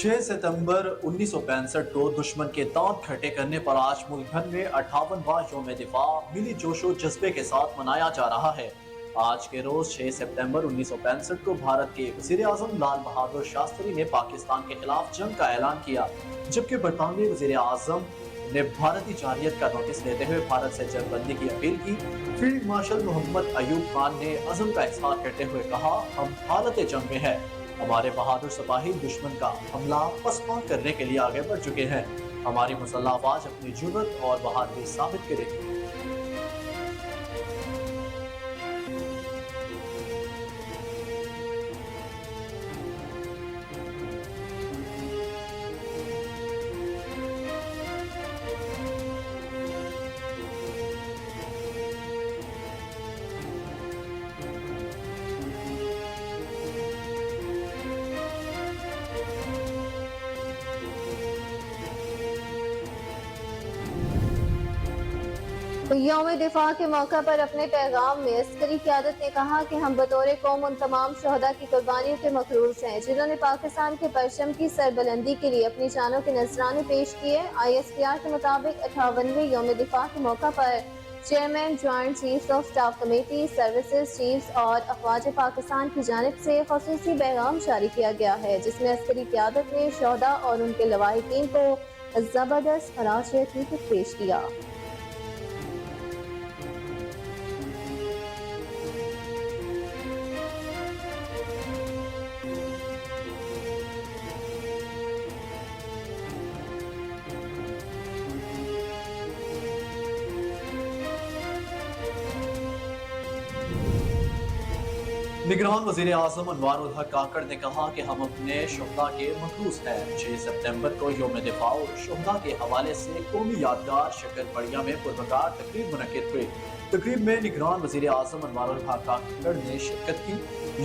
6 सितंबर 1965 को दुश्मन के दांत खट्टे करने पर आज मुल्क भर में 58वां यौम दिफा मिली जोशो जज्बे के साथ मनाया जा रहा है। आज के रोज 6 सितंबर 1965 को भारत के वजीर आजम लाल बहादुर शास्त्री ने पाकिस्तान के खिलाफ जंग का ऐलान किया, जबकि बरतानवी वजीर आजम ने भारतीय जारियत का नोटिस लेते हुए भारत से जंग बंदी की अपील की। फील्ड मार्शल मोहम्मद अयूब खान ने अज़म का इज़हार करते हुए कहा, हम हालत जंग में है, हमारे बहादुर सिपाही दुश्मन का हमला पसपा करने के लिए आगे बढ़ चुके हैं। हमारी मुसल्लह अफवाज अपनी जुर्रत और बहादुरी साबित करेगी। यौम दिफा के मौका पर अपने पैगाम में अस्करी क़यादत ने कहा कि हम बतौर कौम उन तमाम शहदा की कुर्बानियों के मखरूज हैं जिन्होंने पाकिस्तान के परचम की सरबलंदी के लिए अपनी जानों के नजराने पेश किए। ISPR के मुताबिक 58वें यौम दिफा के मौका पर chairman joint chiefs of staff committee, services chiefs और अफवाज पाकिस्तान की जानिब से खसूसी पैगाम जारी किया गया है, जिसमें अस्करी क़यादत ने शहदा और उनके लवाहिकीन को जबरदस्त खराज अकीदत पेश किया। निगरान वजीर आजम अनवारुल हक काकड़ ने कहा कि हम अपने शुहदा के मखरूज हैं। 6 सितंबर को यौम दिफा और शुहदा के हवाले से कौमी यादगार शकरपड़िया में पुरवकार तकरीब मुनक्किद हुई। तकरीब में निगरान वजीर आजम अनवारुल हक काकड़ ने शिरकत की,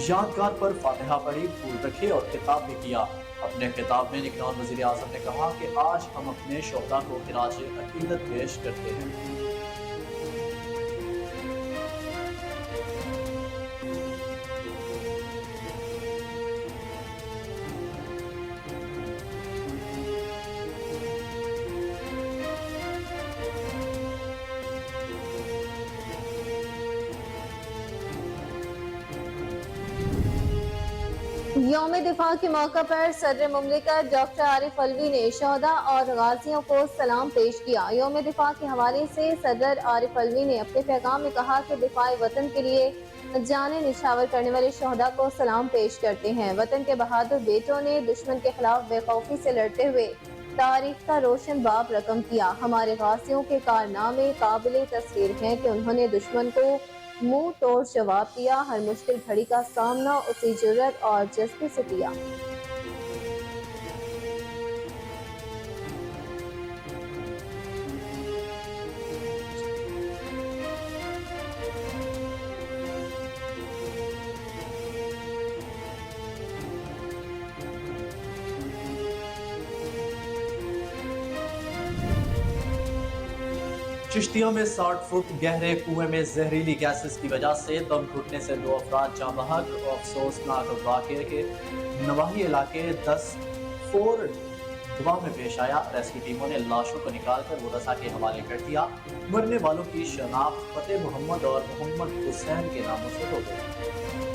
यादगार पर फातिहा पढ़ी, फूल रखे और खिताब भी किया। अपने खिताब में निगरान वजीर आजम ने कहा कि आज हम अपने शुहदा को खिराज अकीदत पेश करते हैं। यौम दिफा के मौका पर सदर मुमलिकत डॉक्टर आरिफ अलवी ने शहदा और गाजियों को सलाम पेश किया। यौम दिफा के हवाले से सदर आरिफ अलवी ने अपने पैगाम में कहा कि दिफाए वतन के लिए जाने निछावर करने वाले शहदा को सलाम पेश करते हैं। वतन के बहादुर बेटों ने दुश्मन के खिलाफ बेखौफी से लड़ते हुए तारीख का रोशन बाब रकम किया। हमारे गाजियों के कारनामे काबिल तस्वीर हैं कि उन्होंने दुश्मन को मुंह तोड़ जवाब दिया, हर मुश्किल घड़ी का सामना उसी जुर्रत और जज्बे से किया। चिश्तिया में 60 फुट गहरे कुएं में जहरीली गैसेस की वजह से दम घुटने से 2 अफराद जाँ बहक। अफसोसनाक वाक़े के नवाही इलाके 10 फोर दुआ में पेश आया। रेस्क्यू टीमों ने लाशों को निकालकर मुरसा के हवाले कर दिया। मरने वालों की शनाख्त फतेह मोहम्मद और मोहम्मद हुसैन के नामों से हो गई।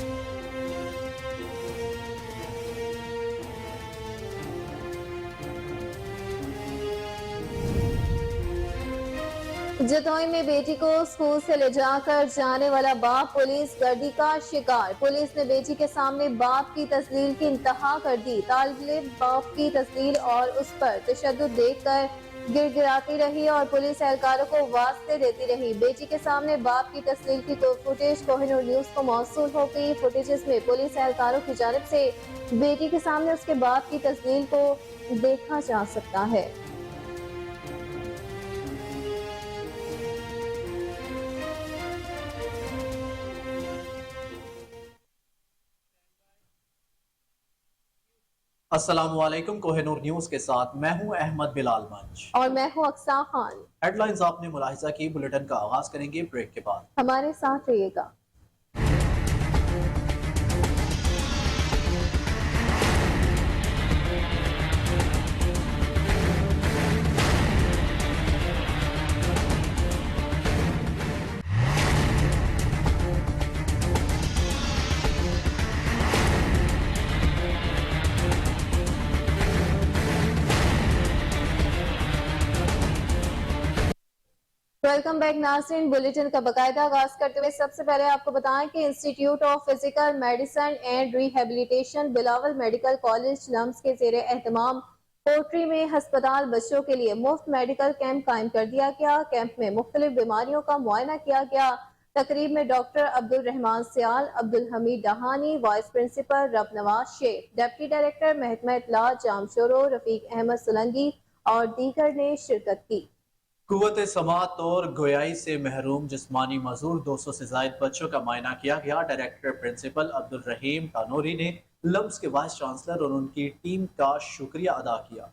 जतोई में बेटी को स्कूल से ले जाकर जाने वाला बाप पुलिस गर्दी का शिकार। पुलिस ने बेटी के सामने बाप की तस्लील की इंतहा कर दी। तालिब बाप की तस्लील और उस पर तशद्दुद देखकर गिड़गिड़ाती रही और पुलिस एहलकारों को वास्ते देती रही। बेटी के सामने बाप की तस्लील की फुटेज कोहिनूर न्यूज को मौसूल हो गई। फुटेजेस में पुलिस एहलकारों की जानिब से बेटी के सामने उसके बाप की तस्लील को देखा जा सकता है। अस्सलामुअलैकुम, कोहिनूर न्यूज के साथ मैं हूं अहमद बिलाल मंच और मैं हूं अक्सा खान। हेडलाइंस आपने मुलाहिजा की। बुलेटिन का आगाज करेंगे ब्रेक के बाद। हमारे साथ रहिएगा। वेलकम बैक नाज़रीन। बुलेटिन का बाकायदा आगाज करते हुए सबसे पहले आपको बताएं कि institute of physical medicine and rehabilitation Bilawal medical college LUMHS के जेर एहतमाम पोट्री में हस्पताल बच्चों के लिए मुफ्त मेडिकल कैंप कायम कर दिया गया। कैंप में मुख्तलिफ बीमारियों का मुआयना किया गया। तकरीब में doctor Abdul Rahman Sial, Abdul Hameed Dahani, vice principal Rabnawaz Shaikh, deputy director महकमा इत्तलात जामशोरो, रफीक अहमद सुलंगी और दीगर ने शिरकत की। कुव्वत समात और गोयाई से महरूम जिस्मानी मजूर 200 से जायद बच्चों का मायना किया गया। डायरेक्टर प्रिंसिपल अब्दुल रहीम तानोरी ने लम्स के वाइस चांसलर और उनकी टीम का शुक्रिया अदा किया।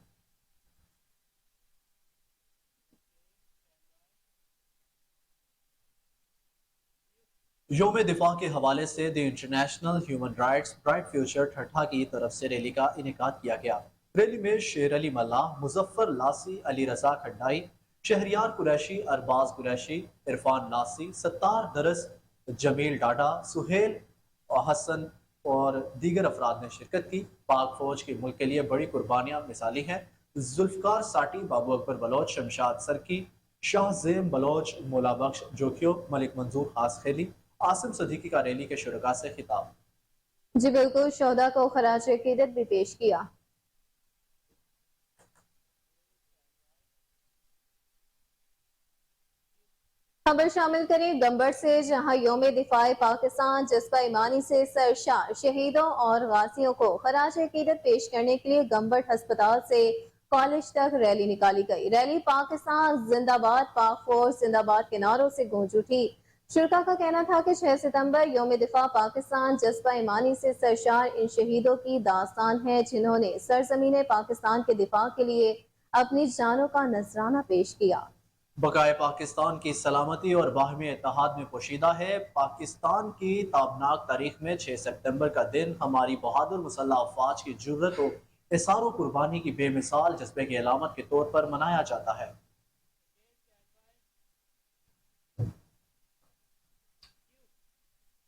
योम दिफा के हवाले से the international human rights bright future ठट्ठा की तरफ से रैली का इनेकाद किया गया। रैली में शेर अली मल्ला, मुजफ्फर लासी, अली रजा खड्डाई, शहरियार कुरैशी, अरबाज कुरैशी, इरफान नासी, सत्तार दरस, जमील डाडा, सुहेल और हसन और दीगर अफराद ने शिरकत की। पाक फौज की मुल्क के लिए बड़ी कुर्बानियां मिसाली हैं। जुल्फकार साटी, बाबू अकबर बलोच, शमशाद सरकी, शाहजेम बलोच, मोला बख्श जोखियो, मलिक मंजूर खासखेली, आसिम सदीकी का रैली के शुरका से खिताब। जी बिल्कुल, शोहदा को खराज अकीदत भी पेश किया। खबर शामिल करें गंबर से, जहां योम दिफाए पाकिस्तान जज्बा ईमानी से सरशार शहीदों और गाजियों को खराज अकीदत पेश करने के लिए गंबर अस्पताल से कॉलेज तक रैली निकाली गई। रैली पाकिस्तान जिंदाबाद, पाक फौज जिंदाबाद के नारों से गूंज उठी। शुरका का कहना था कि 6 सितंबर योम दिफा पाकिस्तान जज्बा ईमानी से सरशार इन शहीदों की दास्तान है, जिन्होंने सरजमीन पाकिस्तान के दिफा के लिए अपनी जानों का नजराना पेश किया। बकाए पाकिस्तान की सलामती और बाहमी इत्तेहाद में पोशीदा है। पाकिस्तान की ताबनाक तारीख में 6 सितंबर का दिन हमारी बहादुर मुसल्लह अफवाज की जुर्रत और इसार कुर्बानी की बेमिसाल जज्बे की अलामत के तौर पर मनाया जाता है।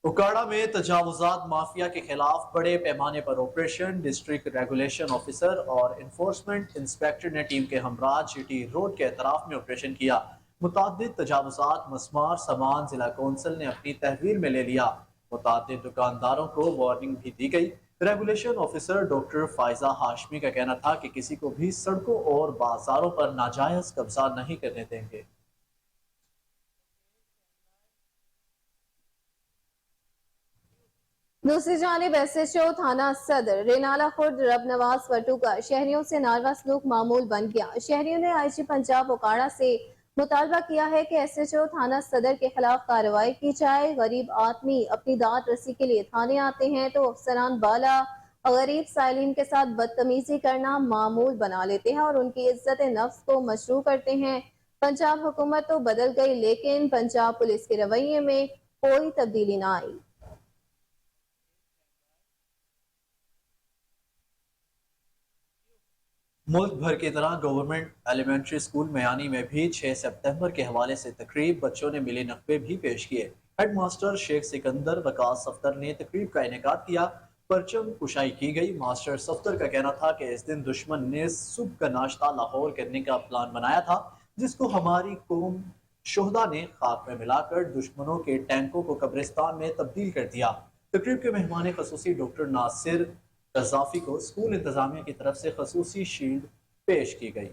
उकाड़ा में तजावुजात माफिया के खिलाफ बड़े पैमाने पर ऑपरेशन। डिस्ट्रिक्ट रेगुलेशन ऑफिसर और इन्फोर्समेंट इंस्पेक्टर ने टीम के हमरा जीटी रोड के अतराफ में ऑपरेशन किया। मुतादिद तजावुजात मस्मार सामान जिला कौंसिल ने अपनी तहवील में ले लिया। मुतादिद दुकानदारों को वार्निंग भी दी गई। Regulation officer doctor Faiza Hashmi का कहना था कि किसी को भी सड़कों और बाजारों पर नाजायज कब्जा नहीं करने देंगे। दूसरी जानिब SHO थाना सदर रेनाला खुर्द रबनवाज वटू का शहरियों से नारवा सलूक मामूल बन गया। शहरियों ने IG पंजाब उकाड़ा से मुतालबा किया है कि SHO थाना सदर के खिलाफ कार्रवाई की जाए। गरीब आदमी अपनी दाद रसी के लिए थाने आते हैं तो अफसरान बाला गरीब साइलिन के साथ बदतमीजी करना मामूल बना लेते हैं और उनकी इज्जत नफ्स को मशरू करते हैं। पंजाब हुकूमत तो बदल गई, लेकिन पंजाब पुलिस के रवैये में कोई तब्दीली ना आई। मुल्क भर की तरह गवर्नमेंट एलिमेंट्री स्कूल मयानी में भी 6 सितंबर के हवाले से तकरीब, बच्चों ने मिली नकबे भी पेश किए। हेड मास्टर शेख सिकंदर वकास सफ्तर ने तकरीब का इनेकाद किया। परचम कुशाई की गई। मास्टर सफ्तर का कहना था कि इस दिन दुश्मन ने सुबह का नाश्ता लाहौर करने का प्लान बनाया था, जिसको हमारी कौम शोहदा ने खाक में मिलाकर दुश्मनों के टैंकों को कब्रिस्तान में तब्दील कर दिया। तकरीब के मेहमान खसूसी डॉक्टर नासिर कजाफी को स्कूल इंतजामिया की तरफ से खसूसी शील्ड पेश की गई।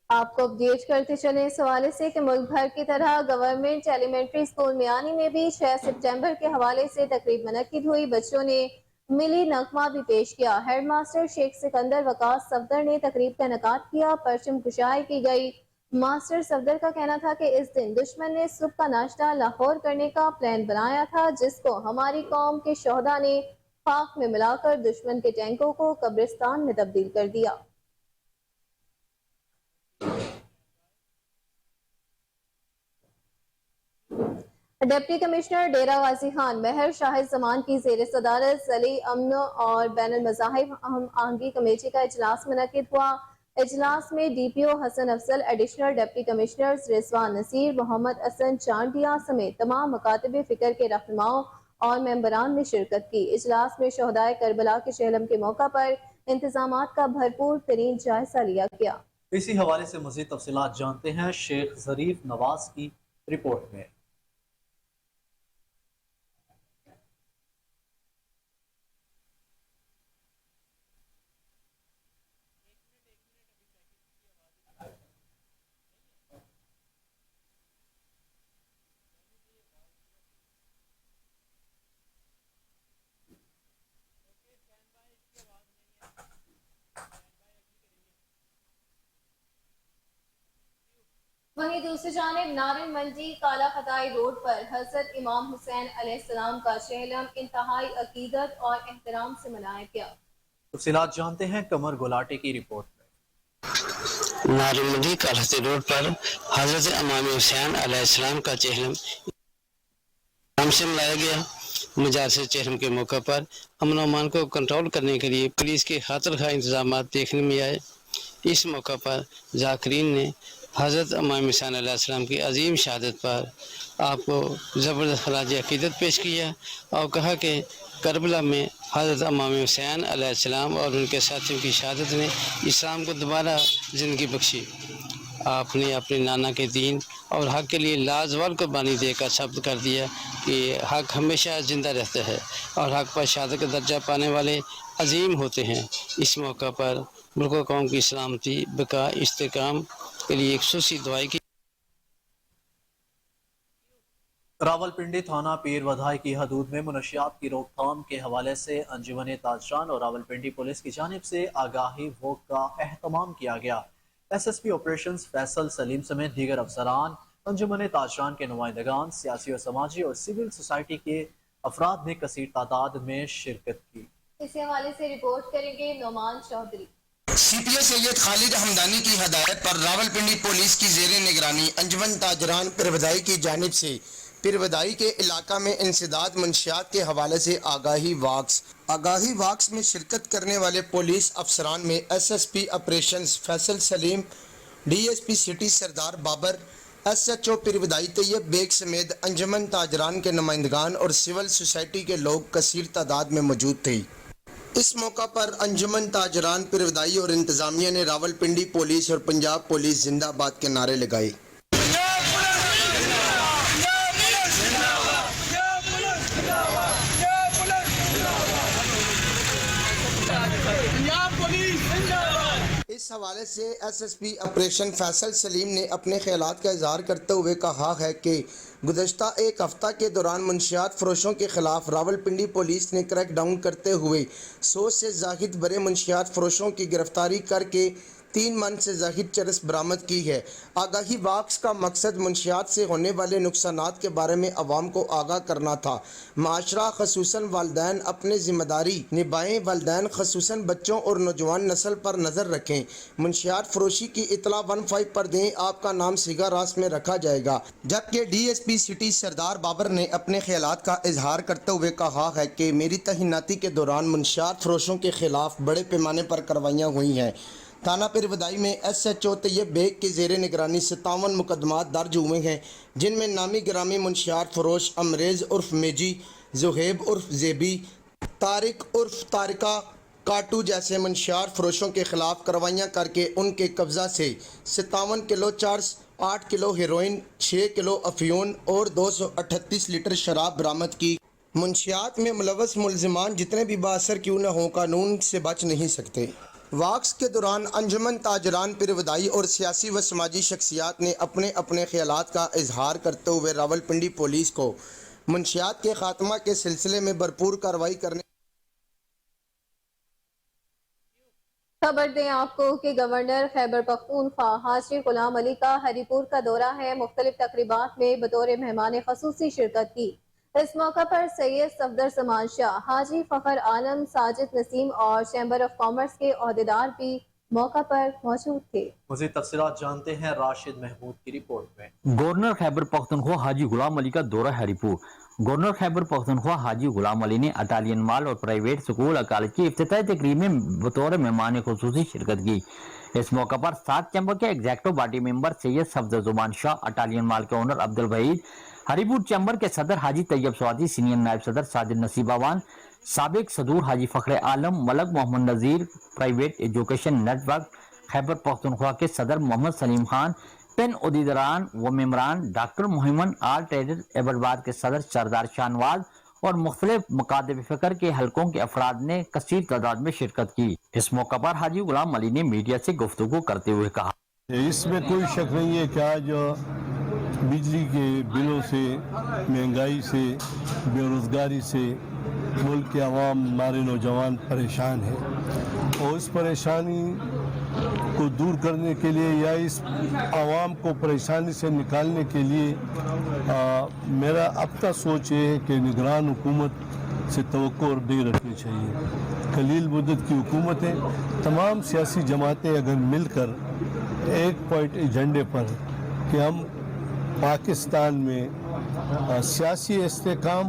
आपको अपडेट करते चले इस हवाले से कि मुल्क भर की तरह गवर्नमेंट एलिमेंट्री स्कूल मियानी में भी 6 सितंबर के हवाले से तकरीब मुनक्किद हुई। बच्चों ने मिली नगमा भी पेश किया। हेड मास्टर शेख सिकंदर वकास सफदर ने तकरीब का इनेकाद किया। परचम कुशाई की गई। मास्टर सफदर का कहना था कि इस दिन दुश्मन ने सुबह का नाश्ता लाहौर करने का प्लान बनाया था, जिसको हमारी कौम के शोहदा ने खाक में मिलाकर दुश्मन के टैंकों को कब्रिस्तान में तब्दील कर दिया। डिप्टी कमिश्नर डेरा गाजी खान महर शाहिद जमान की जेर सदारत ज़ली अमन और बैनुल मज़ाहिब हम आहंगी कमेटी का इजलास मुनक्किद हुआ। इजलास में DPO Hasan Afzal, additional deputy commissioner Rizwan Naseer, Mohammad Hasan Chandia समेत तमाम मकातब फिक्र के रहनुमाओं और मेंबरान ने शिरकत की। इजलास में शोहदाए करबला के शहलम के मौका पर इंतजामात का भरपूर तरीन जायजा लिया गया। इसी हवाले से मज़ीद तफसीलात जानते हैं शेख ज़रीफ नवाज की रिपोर्ट में। वहीं दूसरी जानिब नारिन मंडी काला खताई रोड पर हजरत इमाम हुसैन अलैहिस्सलाम का चहलम इंतहाई अकीदत और एहतराम से मनाया गया। तफसीलात जानते हैं कमर गुलाटी की रिपोर्ट में। नारिमंडी कालहती रोड पर हजरत इमाम हुसैन अलैहिस्सलाम का चहलम से मनाया गया। मजार से चहलम के मौका पर अमन अमान को कंट्रोल करने के लिए पुलिस के खातिर खा इंतजाम देखने में आए। इस मौका पर जाकरीन ने हजरत इमाम हुसैन अलैहिस्सलाम की अजीम शहादत पर आपको ज़बरदस्त खराज अकीदत पेश किया और कहा कि करबला में हजरत इमाम हुसैन अलैहिस्सलाम और उनके साथियों की शहादत ने इस्लाम को दोबारा ज़िंदगी बख्शी। आपने अपने नाना के दीन और हक़ के लिए लाजवाल कुर्बानी देकर साबित कर दिया कि हक़ हमेशा ज़िंदा रहता है और हक़ पर शहादत का दर्जा पाने वाले अजीम होते हैं। इस मौका पर मुल्क व कौम की सलामती बका इस्तेकाम के लिए एक खुसूसी दुआई की। रावलपिंडी थाना पीर वधाई की हदूद में मुनशियात की रोकथाम के हवाले से अंजुमन ताजरान और रावलपिंडी पुलिस की जानिब से आगाही वोक का एहतमाम किया गया। SSP ऑपरेशंस फैसल सलीम समेत दीगर अफसरान, अंजुमन ताजरान के नुमाइंदगान, सियासी और समाजी और सिविल सोसाइटी के अफराद ने कसीर तादाद में शिरकत की। इसी हवाले से रिपोर्ट करेंगे नौमान चौधरी। CPO सैयद खालिद हमदानी की हदायत पर रावलपिंडी पुलिस की जेर निगरानी अंजुमन ताजरान पिरवदाई की जानिब से पिरवदाई के इलाका में इंसदाद मंशियात के हवाले से आगाही वाक्स में शिरकत करने वाले पुलिस अफसरान में SSP operations Faisal Saleem, DSP city Sardar Babar, SHO Pirwadhai Tayyab Baig समेत अंजुमन ताजरान के नुमाइंदगान और सिविल सोसाइटी के लोग कसीर तादाद में मौजूद थे। इस मौका पर अंजुमन ताजरान पिरवदाई और इंतजामिया ने रावलपिंडी पुलिस और पंजाब पुलिस जिंदाबाद के नारे लगाए। इस हवाले से SSP ऑपरेशन फैसल सलीम ने अपने ख्यालात का इजहार करते हुए कहा है कि गुज़श्ता एक हफ्ता के दौरान मुंशियात फरोशों के खिलाफ रावलपिंडी पुलिस ने क्रैक डाउन करते हुए 100 से ज़ाहिद बड़े मुंशियात फरोशों की गिरफ्तारी करके 3 मन से ज़ाहिद चरस बरामद की है। आगाही वाक्स का मकसद मुंशियात से होने वाले नुकसानात के बारे में अवाम को आगाह करना था। माशरा खसूसन वालदैन अपने ज़िम्मेदारी निभाएँ, वालदैन खसूसन बच्चों और नौजवान नस्ल पर नज़र रखें। मुंशियात फरोशी की इतला 15 पर दें, आपका नाम सिगा रास में रखा जाएगा। जबकि DSP सिटी सरदार बाबर ने अपने ख्यालात का इजहार करते हुए कहा है कि मेरी तैनाती के दौरान मुंशियात फरोशों के खिलाफ बड़े पैमाने पर कार्रवाइयाँ हुई हैं। थाना पिरवदाई में SHO तैयब बेग के जेर निगरानी 57 मुकदमात दर्ज हुए हैं, जिनमें नामी गिरामी मुंशियात फरोश अमरेज़ उर्फ मेजी, जुहेब उर्फ जेबी, तारिक उर्फ तारिका काटू जैसे मुंशियात फरोशों के खिलाफ कार्रवाइयाँ करके उनके कब्ज़ा से 57 किलो चर्स, 8 किलो हेरोइन, 6 किलो अफयून और 238 लीटर शराब बरामद की। मुंशियात में मुलव्वस मुलजिमान जितने भी बाअसर क्यों न हों, कानून से बच नहीं सकते। वाक्स के दौरान अंजुमन ताजरान पिरवदाई और सियासी व समाजी शख्सियात ने अपने अपने ख्यालात का इजहार करते हुए रावलपिंडी पुलिस को मुंशियात के खात्मा के सिलसिले में भरपूर कार्रवाई करने। खबर दें आपको कि गवर्नर खैबर पख्तूनख्वा हाजी गुलाम अली का हरीपुर का दौरा है। मुख्तलिफ तकरीबात में बतौर मेहमान खसूसी शिरकत की। इस मौका पर सैयद सफदर समान शाह, हाजी फखर आलम, साजिद नसीम और चैम्बर ऑफ कॉमर्स के ओहदेदार भी मौका पर मौजूद थे। मज़ीद तफसीलात जानते हैं राशिद महमूद की रिपोर्ट में। गवर्नर खैबर पख्तूनख्वा हाजी गुलाम अली का दौरा हरीपुर। गवर्नर खैबर पख्तूनख्वा हाजी गुलाम अली ने अटालियन माल और प्राइवेट स्कूल और कॉलेज की इफ्तिताई तकरीब में बतौर मेहमान खुसूसी शिरकत की। इस मौका पर 7 चैम्बर के executive body member Syed Safdar Juman Shah, Italian mall के ओनर अब्दुल वहीद, हरीपुर चैम्बर के सदर हाजी तैयब स्वाति, सीनियर नायब सदर साजिद नसीबावान, साबिक सदूर हाजी Fakhar Alam, Malak Mohammad Nazir, private education network Khyber Pakhtunkhwa के सदर मोहम्मद सलीम खान, पेन उदीदरान व मेम्बरान डॉक्टर मोहिमन, आल ट्रेडर एबरबाद के सदर सरदार शाहनवाज और मुख्तलिफ मुकादब फ़िक्र के हलकों के अफराद ने कसीर तादाद में शिरकत की। इस मौका पर हाजी गुलाम अली ने मीडिया से गुफ्तगू करते हुए कहा, इसमें कोई शक नहीं है कि आज बिजली के बिलों से, महंगाई से, बेरोज़गारी से मुल्क के अवाम, हमारे नौजवान परेशान हैं और इस परेशानी को दूर करने के लिए या इस आवाम को परेशानी से निकालने के लिए मेरा अब तक सोच ये है कि निगरान हुकूमत से तवक्को और नहीं रखनी चाहिए। कलील मुद्दत की हुकूमत है, तमाम सियासी जमातें अगर मिलकर एक पॉइंट एजेंडे पर कि हम पाकिस्तान में सियासी इस्तेकाम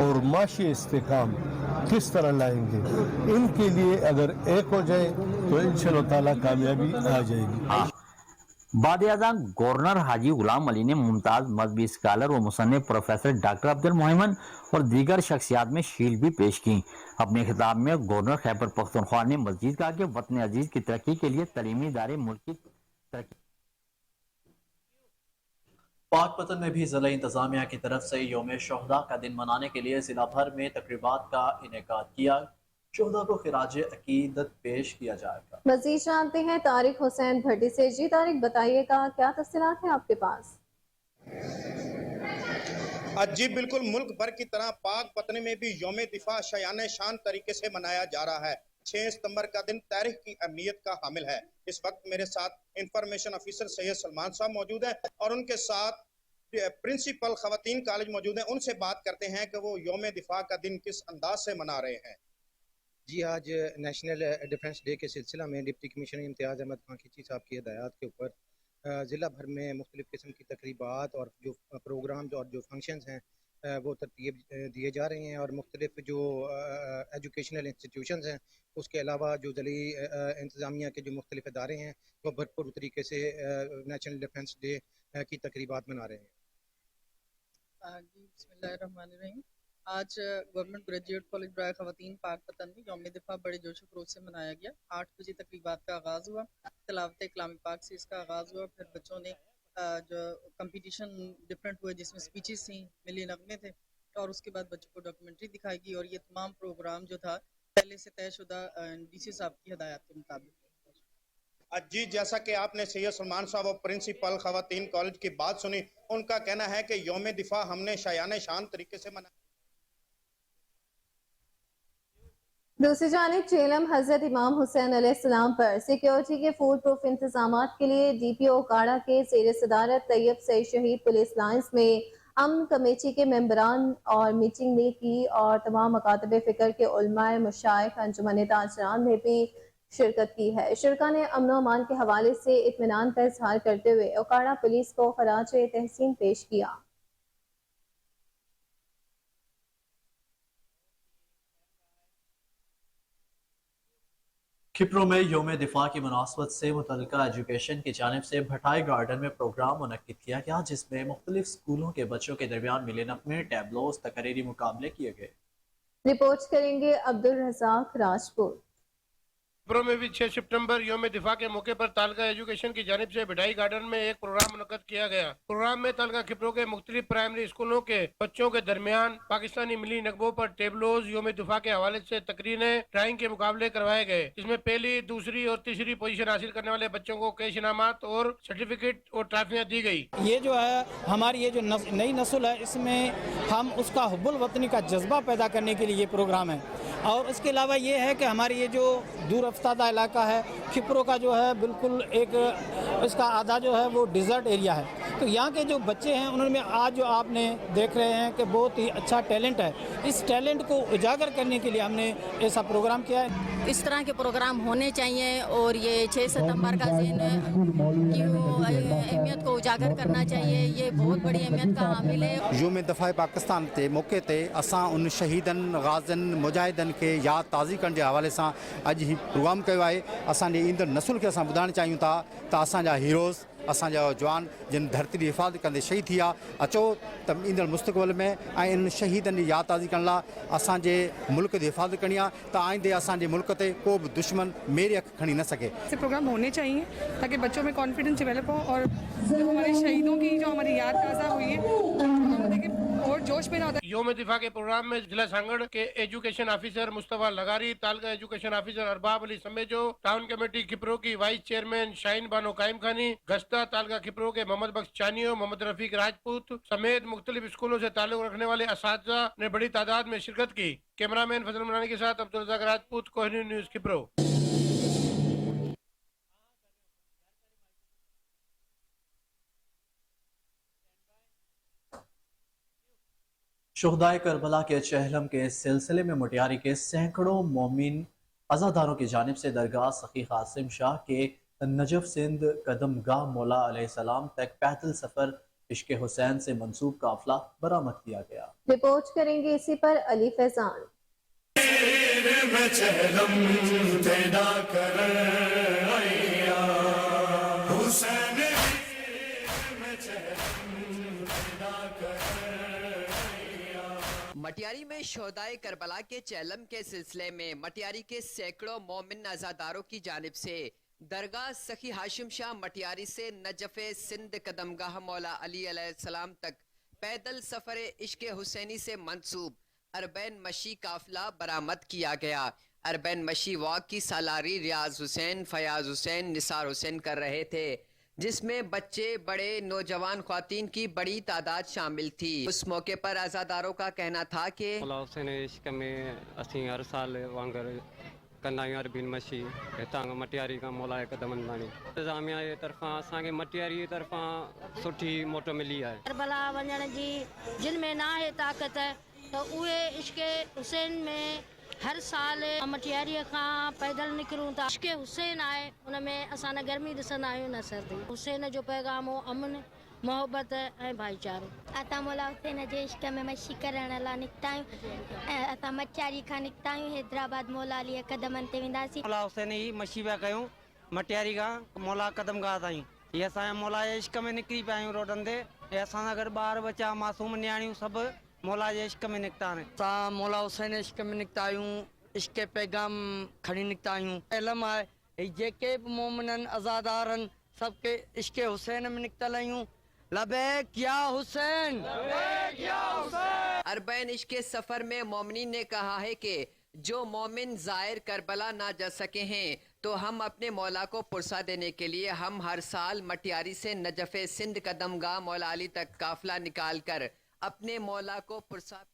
और माशी इस्तेकाम किस तरह लाएंगे, इनके लिए अगर एक हो जाए तो इंशाअल्लाह ताला कामयाबी आ जाएगी। बाद-ए-आज़म गवर्नर हाजी गुलाम अली ने मुमताज़ मजहबी स्कॉलर व मुसन्निफ प्रोफेसर डॉक्टर अब्दुल मोहम्मद और दीगर शख्सियात में शील्ड भी पेश की। अपने खिताब में गवर्नर खैबर पख्तूनख्वा ने मज़ीद कहा कि वतन अजीज की तरक्की के लिए तलीमी इदारे मुल्क की तरक्की। पाकपतन में भी ज़िला इंतज़ामिया की तरफ से यौम शोहदा का दिन मनाने के लिए ज़िला भर में तकरीबात का इनेकाद किया। शोहदा को खिराज अकीदत पेश किया जाएगा। मज़ीद जानते हैं तारिक हुसैन भट्टी से। जी तारिक, बताइएगा क्या तफसीलात हैं आपके पास? जी बिल्कुल, मुल्क भर की तरह पाकपतन में भी यौम दिफा शायान शान तरीके से मनाया जा रहा है। 6 सितंबर का दिन तारीख की अहमियत का हामिल है। इस वक्त मेरे साथ इंफॉर्मेशन ऑफिसर सैयद सलमान साहब मौजूद हैं और उनके साथ प्रिंसिपल खवातीन कॉलेज मौजूद हैं। उनसे बात करते हैं कि वो यौम दिफा का दिन किस अंदाज से मना रहे हैं। जी, आज नेशनल डिफेंस डे के सिलसिला में डिप्टी कमिश्नर इम्तियाज़ अहमद खान खींची साहब की हिदायत के ऊपर ज़िला भर में मुख्तलिफ़ किस्म की तकरीबात और जो प्रोग्राम और जो फंक्शंस हैं वो तरतीब दिए जा रहे हैं और मुख्तलिफ जो एजुकेशनल इंस्टीट्यूशंस हैं उसके अलावा जो ज़िली इंतज़ामिया के जो मुख्तलिफ इदारे हैं वो भरपूर तरीके से नेशनल डिफेंस डे की तकरीबात मना रहे हैं। जी बिस्मिल्लाहिर्रहमानिर्रहीम। आज गवर्नमेंट ग्रेजुएट कॉलेज बराए ख़वातीन पाकपतन में यौम दिफा बड़े जोश खरोश से मनाया गया। 8 बजे तकरीबात का आगाज़ हुआ, तिलावत कलाम पाक से इसका आगाज़ हुआ। फिर बच्चों ने जो कंपटीशन डिफरेंट हुए जिसमें स्पीचेस थी, मिली नगमे थे और उसके बाद बच्चों को डॉक्यूमेंट्री दिखाई गई और ये तमाम प्रोग्राम जो था पहले से तयशुदा डीसी साहब की हिदायत के मुताबिक। जी, जैसा कि आपने सैयद सलमान साहब और प्रिंसिपल खवातीन कॉलेज की बात सुनी, उनका कहना है कि यौम दिफा हमने शायान शान तरीके से मनाया। दूसरी जानिब चेलम हजरत इमाम हुसैन अलैहिस्सलाम पर सिक्योरिटी के फूल प्रूफ इंतजामात के लिए DPO काड़ा के ज़ेर सदारत तैयब सईद शहीद पुलिस लाइन्स में अमन कमेटी के मेंबरान और मीटिंग भी की और तमाम मकातब फ़िक्र के उलमाए मशाइख अंजुमन ताजरान ने भी शिरकत की है। शुरका ने अमन व अमान के हवाले से इत्मीनान का इजहार करते हुए ओकाड़ा पुलिस को खराज तहसीन पेश किया। खिपरों में यौम दिफा की मुनासबत से मुतल्लिका एजुकेशन की जानिब से भटाई गार्डन में प्रोग्राम मुनक्किद किया गया, जिसमें मुख्तलिफ स्कूलों के बच्चों के दरमियान मिले नगमे, टैबलोस, तकरीरी मुकाबले किए गए। रिपोर्ट करेंगे अब्दुल रज़ाक राजपूत। खिपरों में भी 6 सितंबर यौम दिफा के मौके पर तालका एजुकेशन की जानिब से भटाई गार्डन में एक प्रोग्राम मुनक्कद किया गया। प्रोग्राम में तालका खिपरों के मुख्तलिफ प्राइमरी स्कूलों के बच्चों के दरमियान पाकिस्तानी मिली नगमों पर टेबलोज, यौम दिफा के हवाले से तकरीरें, ड्राइंग के मुकाबले करवाए गए, जिसमें पहली, दूसरी और तीसरी पोजीशन हासिल करने वाले बच्चों को कैश इनामात और सर्टिफिकेट और ट्रॉफियाँ दी गई। ये जो है हमारी ये जो नई नस्ल है, इसमें हम उसका हुब्बुल वतनी का जज्बा पैदा करने के लिए ये प्रोग्राम है। और उसके अलावा ये है कि हमारी ये जो दूर अफ्तादा इलाका है खिपरों का जो है बिल्कुल एक इसका आधा जो है वो डिज़र्ट एरिया है, तो यहाँ के जो बच्चे हैं उन्होंने आज जो आपने देख रहे हैं कि बहुत ही अच्छा टैलेंट है। इस टैलेंट को उजागर करने के लिए हमने ऐसा प्रोग्राम किया है। इस तरह के प्रोग्राम होने चाहिए और ये 6 सितंबर का दिन की अहमियत को उजागर करना चाहिए, ये बहुत बड़ी अहमियत का हामिल है। यौम दिफा पाकिस्तान ते मौके ते असां उन शहीदन, गाज़न, मुजाहिदन के याद ताज़ी करण के हवाले सां अॼु ही प्रोग्राम कयो आहे। असांजे ईंदड़ नसुल खे असां ॿुधाइणु चाहियूं था त असांजा हीरोज़ असांजा जवान जिन धरती जी हिफ़ाज़त कंदे शहीद थी विया, अचो त ईंदड़ मुस्तक़बिल में ऐं इन शहीदनि जी यादि ताज़ी करण लाइ असांजे मुल्क जी हिफ़ाज़त करणी आहे त आइंदे असांजे मुल्क ते को बि दुश्मन मेरे अख खणी न सघे। ऐसे प्रोग्राम होने चाहिए ताकि बच्चों में कॉन्फिडेंस डेवलप हो और हमारे शहीदों की जो हमारी याद ताज़ा हुई है और जोश में ना होता है। योम दिफा के प्रोग्राम में जिला सांगड़ के education officer Mustafa Lagari, taluka education officer Arbab Ali Samejo, town committee Khipro की वाइस चेयरमैन शाहीन बानो कायम खानी, गश्ता तालका खिपरो के मोहम्मद बख्श चानियो, मोहम्मद रफीक राजपूत समेत मुख्तलिफ स्कूलों से ताल्लुक रखने वाले असातिज़ा ने बड़ी तादाद में शिरकत की। कैमरामैन फजल मनानी के साथ अब्दुल रज़ाक राजपूत, कोहिनूर न्यूज़ खिपरो। शुहदाए करबला के चहलम के सिलसिले में मोटियारी के सैकड़ों मोमिन अज़ादारों की जानिब से दरगाह सखी कासिम शाह के नजफ सिंध कदमगाह मौला अलैहिस्सलाम तक पैदल सफर इश्क हुसैन से मंसूब काफिला बरामद किया गया। रिपोर्ट करेंगे इसी पर अली फैजान। मटियारी में शोहदाए करबला के चैलम के सिलसिले में मटियारी के सैकड़ों मोमिन अज़ादारों की जानिब से दरगाह सखी हाशिम शाह मटियारी से नजफ़े सिंध कदमगाह मौला अली अलैहिस्सलाम तक पैदल सफ़र इश्क हुसैनी से मंसूब अरबैन मशी काफिला बरामद किया गया। अरबैन मशी वॉक की सालारी रियाज हुसैन, फयाज हुसैन, निसार हुसैन कर रहे थे, जिसमें बच्चे, बड़े, नौजवान ख्वातीन की बड़ी तादाद शामिल थी। उस मौके पर अज़ादारों का कहना था कि मौला हुसैन इश्क में असीं हर साल वांगर कंदा आहियूं अरबीन मशी हितां मटियारी खां मौला कदमनि ताणी। इंतिज़ामिया जे तरफ़ां असांखे मटियारी जे तरफ़ां सुठी मोट मिली आहे। करबला वञण जी जिन में ना आहे ताक़त त उहे इश्क हुसैन में हर साल मटियारीअ खां पैदल निकिरूं था। इश्क हुसैन आहे, उन में असां न गर्मी ॾिसंदा आहियूं न सर्दी। हुसैन जो पैगाम हो अमन, मोहब्बत ऐं भाईचारो। असां मौला हुसैन जे इश्क में मशी करण लाइ निकिता आहियूं ऐं असां मटियारी खां निकिता आहियूं हैदराबाद मौला अली कदमनि ते वेंदासीं। मौला हुसैन जी मशी पिया कयूं मटियारी खां मौला कदमगाह ताईं। हीअ असांजा मौला जे इश्क में निकिरी पिया आहियूं रोडनि ते। ऐं असां सां गॾु ॿार बच्चा मासूम नियाणियूं सभु मौला जे इश्क में निकिता आहिनि। असां मौला हुसैन इश्क में निकिता आहियूं, इश्क पैगाम खणी निकिता आहियूं। इल्मु आहे जेके बि मोमिननि अज़ादारनि सभु इश्क हुसैन में निकितल आहियूं। लबैक या हुसैन, लबैक या हुसैन। अरबैन इश्क सफर में मोमिनीन ने कहा है कि जो मोमिन ज़ाहिर करबला ना जा सके हैं तो हम अपने मौला को पुरसा देने के लिए हम हर साल मटियारी से नजफ़े सिंध कदमगाह मौला अली तक काफिला निकाल कर अपने मौला को पुरसा।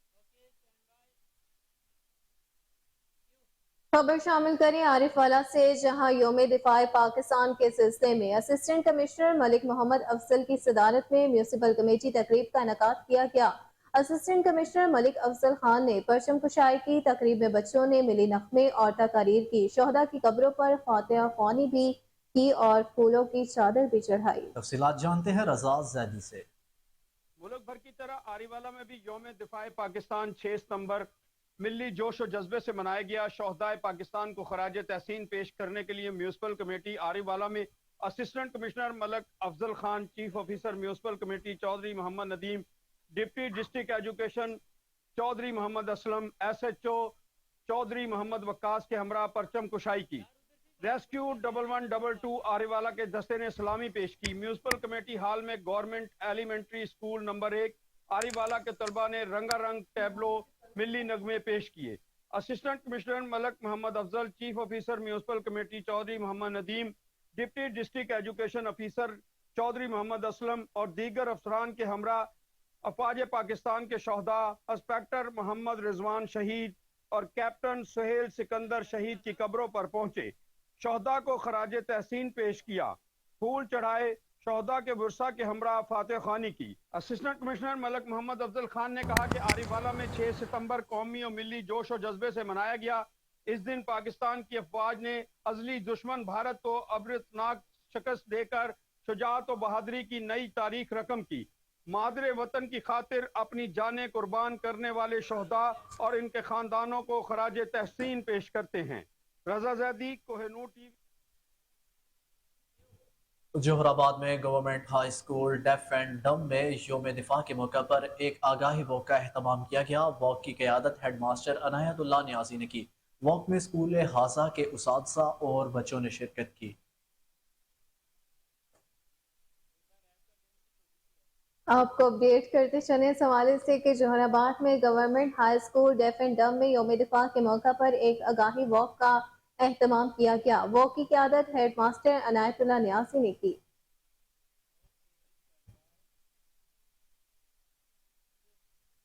खबर शामिल करें आरिफ वाला से, जहां योम दिफा पाकिस्तान के सिलसिले में असिस्टेंट कमिश्नर मलिक मोहम्मद अफजल की सदारत में म्यूनिसिपल कमेटी तकरीब का इनेकाद किया गया। असिस्टेंट कमिश्नर मलिक अफजल खान ने परचम कुशाई की। तकरीब में बच्चों ने मिली नग़मे और तकारीर की, शोहदा की कब्रों पर फातिहा ख्वानी भी की और फूलों की चादर भी चढ़ाई। तफसीलात जानते हैं रज़ा ज़ैदी से। मुल्क भर की तरह आरीवाला में भी योम दिफा पाकिस्तान 6 सितंबर मिली जोश और जज्बे से मनाया गया। शोहदाए पाकिस्तान को खराज तहसीन पेश करने के लिए म्यूनिसिपल कमेटी आरीवाला में assistant commissioner Malik Afzal Khan, chief officer municipal committee Chaudhry Mohammad Nadeem, deputy district education Chaudhry Mohammad Aslam, SHO Chaudhry Mohammad Waqas के हमरा परचम कुशाई की। रेस्क्यू 1122 आरीवाला के दस्ते ने सलामी पेश की। म्यूनिसिपल कमेटी हॉल में government elementary school number 1 Ariwala के तलबा ने रंगारंग टैबलो मिली नगमे पेश किए। Assistant commissioner Malik Mohammad Afzal, chief officer municipal committee Chaudhry Mohammad Nadeem, deputy district education officer Chaudhry Mohammad Aslam और दीगर अफसरान के हमरा अफवाज पाकिस्तान के शोहदा इंस्पेक्टर मोहम्मद रिजवान शहीद और कैप्टन सुहेल सिकंदर शहीद की कब्रों पर पहुंचे। शोहदा को खराज तहसीन पेश किया, फूल चढ़ाए, शोहदा के वर्षा के हमरा फातिहा खानी की। असिस्टेंट कमिश्नर मलिक मोहम्मद अफजल खान ने कहा कि आरीवाला में 6 सितंबर कौमी और मिली जोश और जज्बे से मनाया गया। इस दिन पाकिस्तान की अफवाज ने अजली दुश्मन भारत को अबरतनाक शिकस्त देकर शुजाअत और बहादुरी की नई तारीख रकम की। मादरे वतन की खातिर अपनी जानें कुर्बान करने वाले शोहदा और इनके खानदानों को खराज तहसीन पेश करते हैं। रज़ा ज़ैदी, कोहिनूर टीवी। जोहराबाद में government high school deaf and डम में योम दिफा के मौके पर एक आगाही वॉक का एहतमाम किया गया। वॉक की क़यादत हेड मास्टर अनायतुल्लाह नियाज़ी ने की। वॉक में स्कूल हाजा के उसातिज़ा और बच्चों ने शिरकत की। आपको अपडेट करते चले इस हवाले से कि जोहराबाद में government high school deaf and डम में योम दिफा के मौका पर एक आगाही वॉक का एहतमाम किया गया। वॉक की क़यादत हेड मास्टर अनायतुल्लाह नियाज़ी ने की।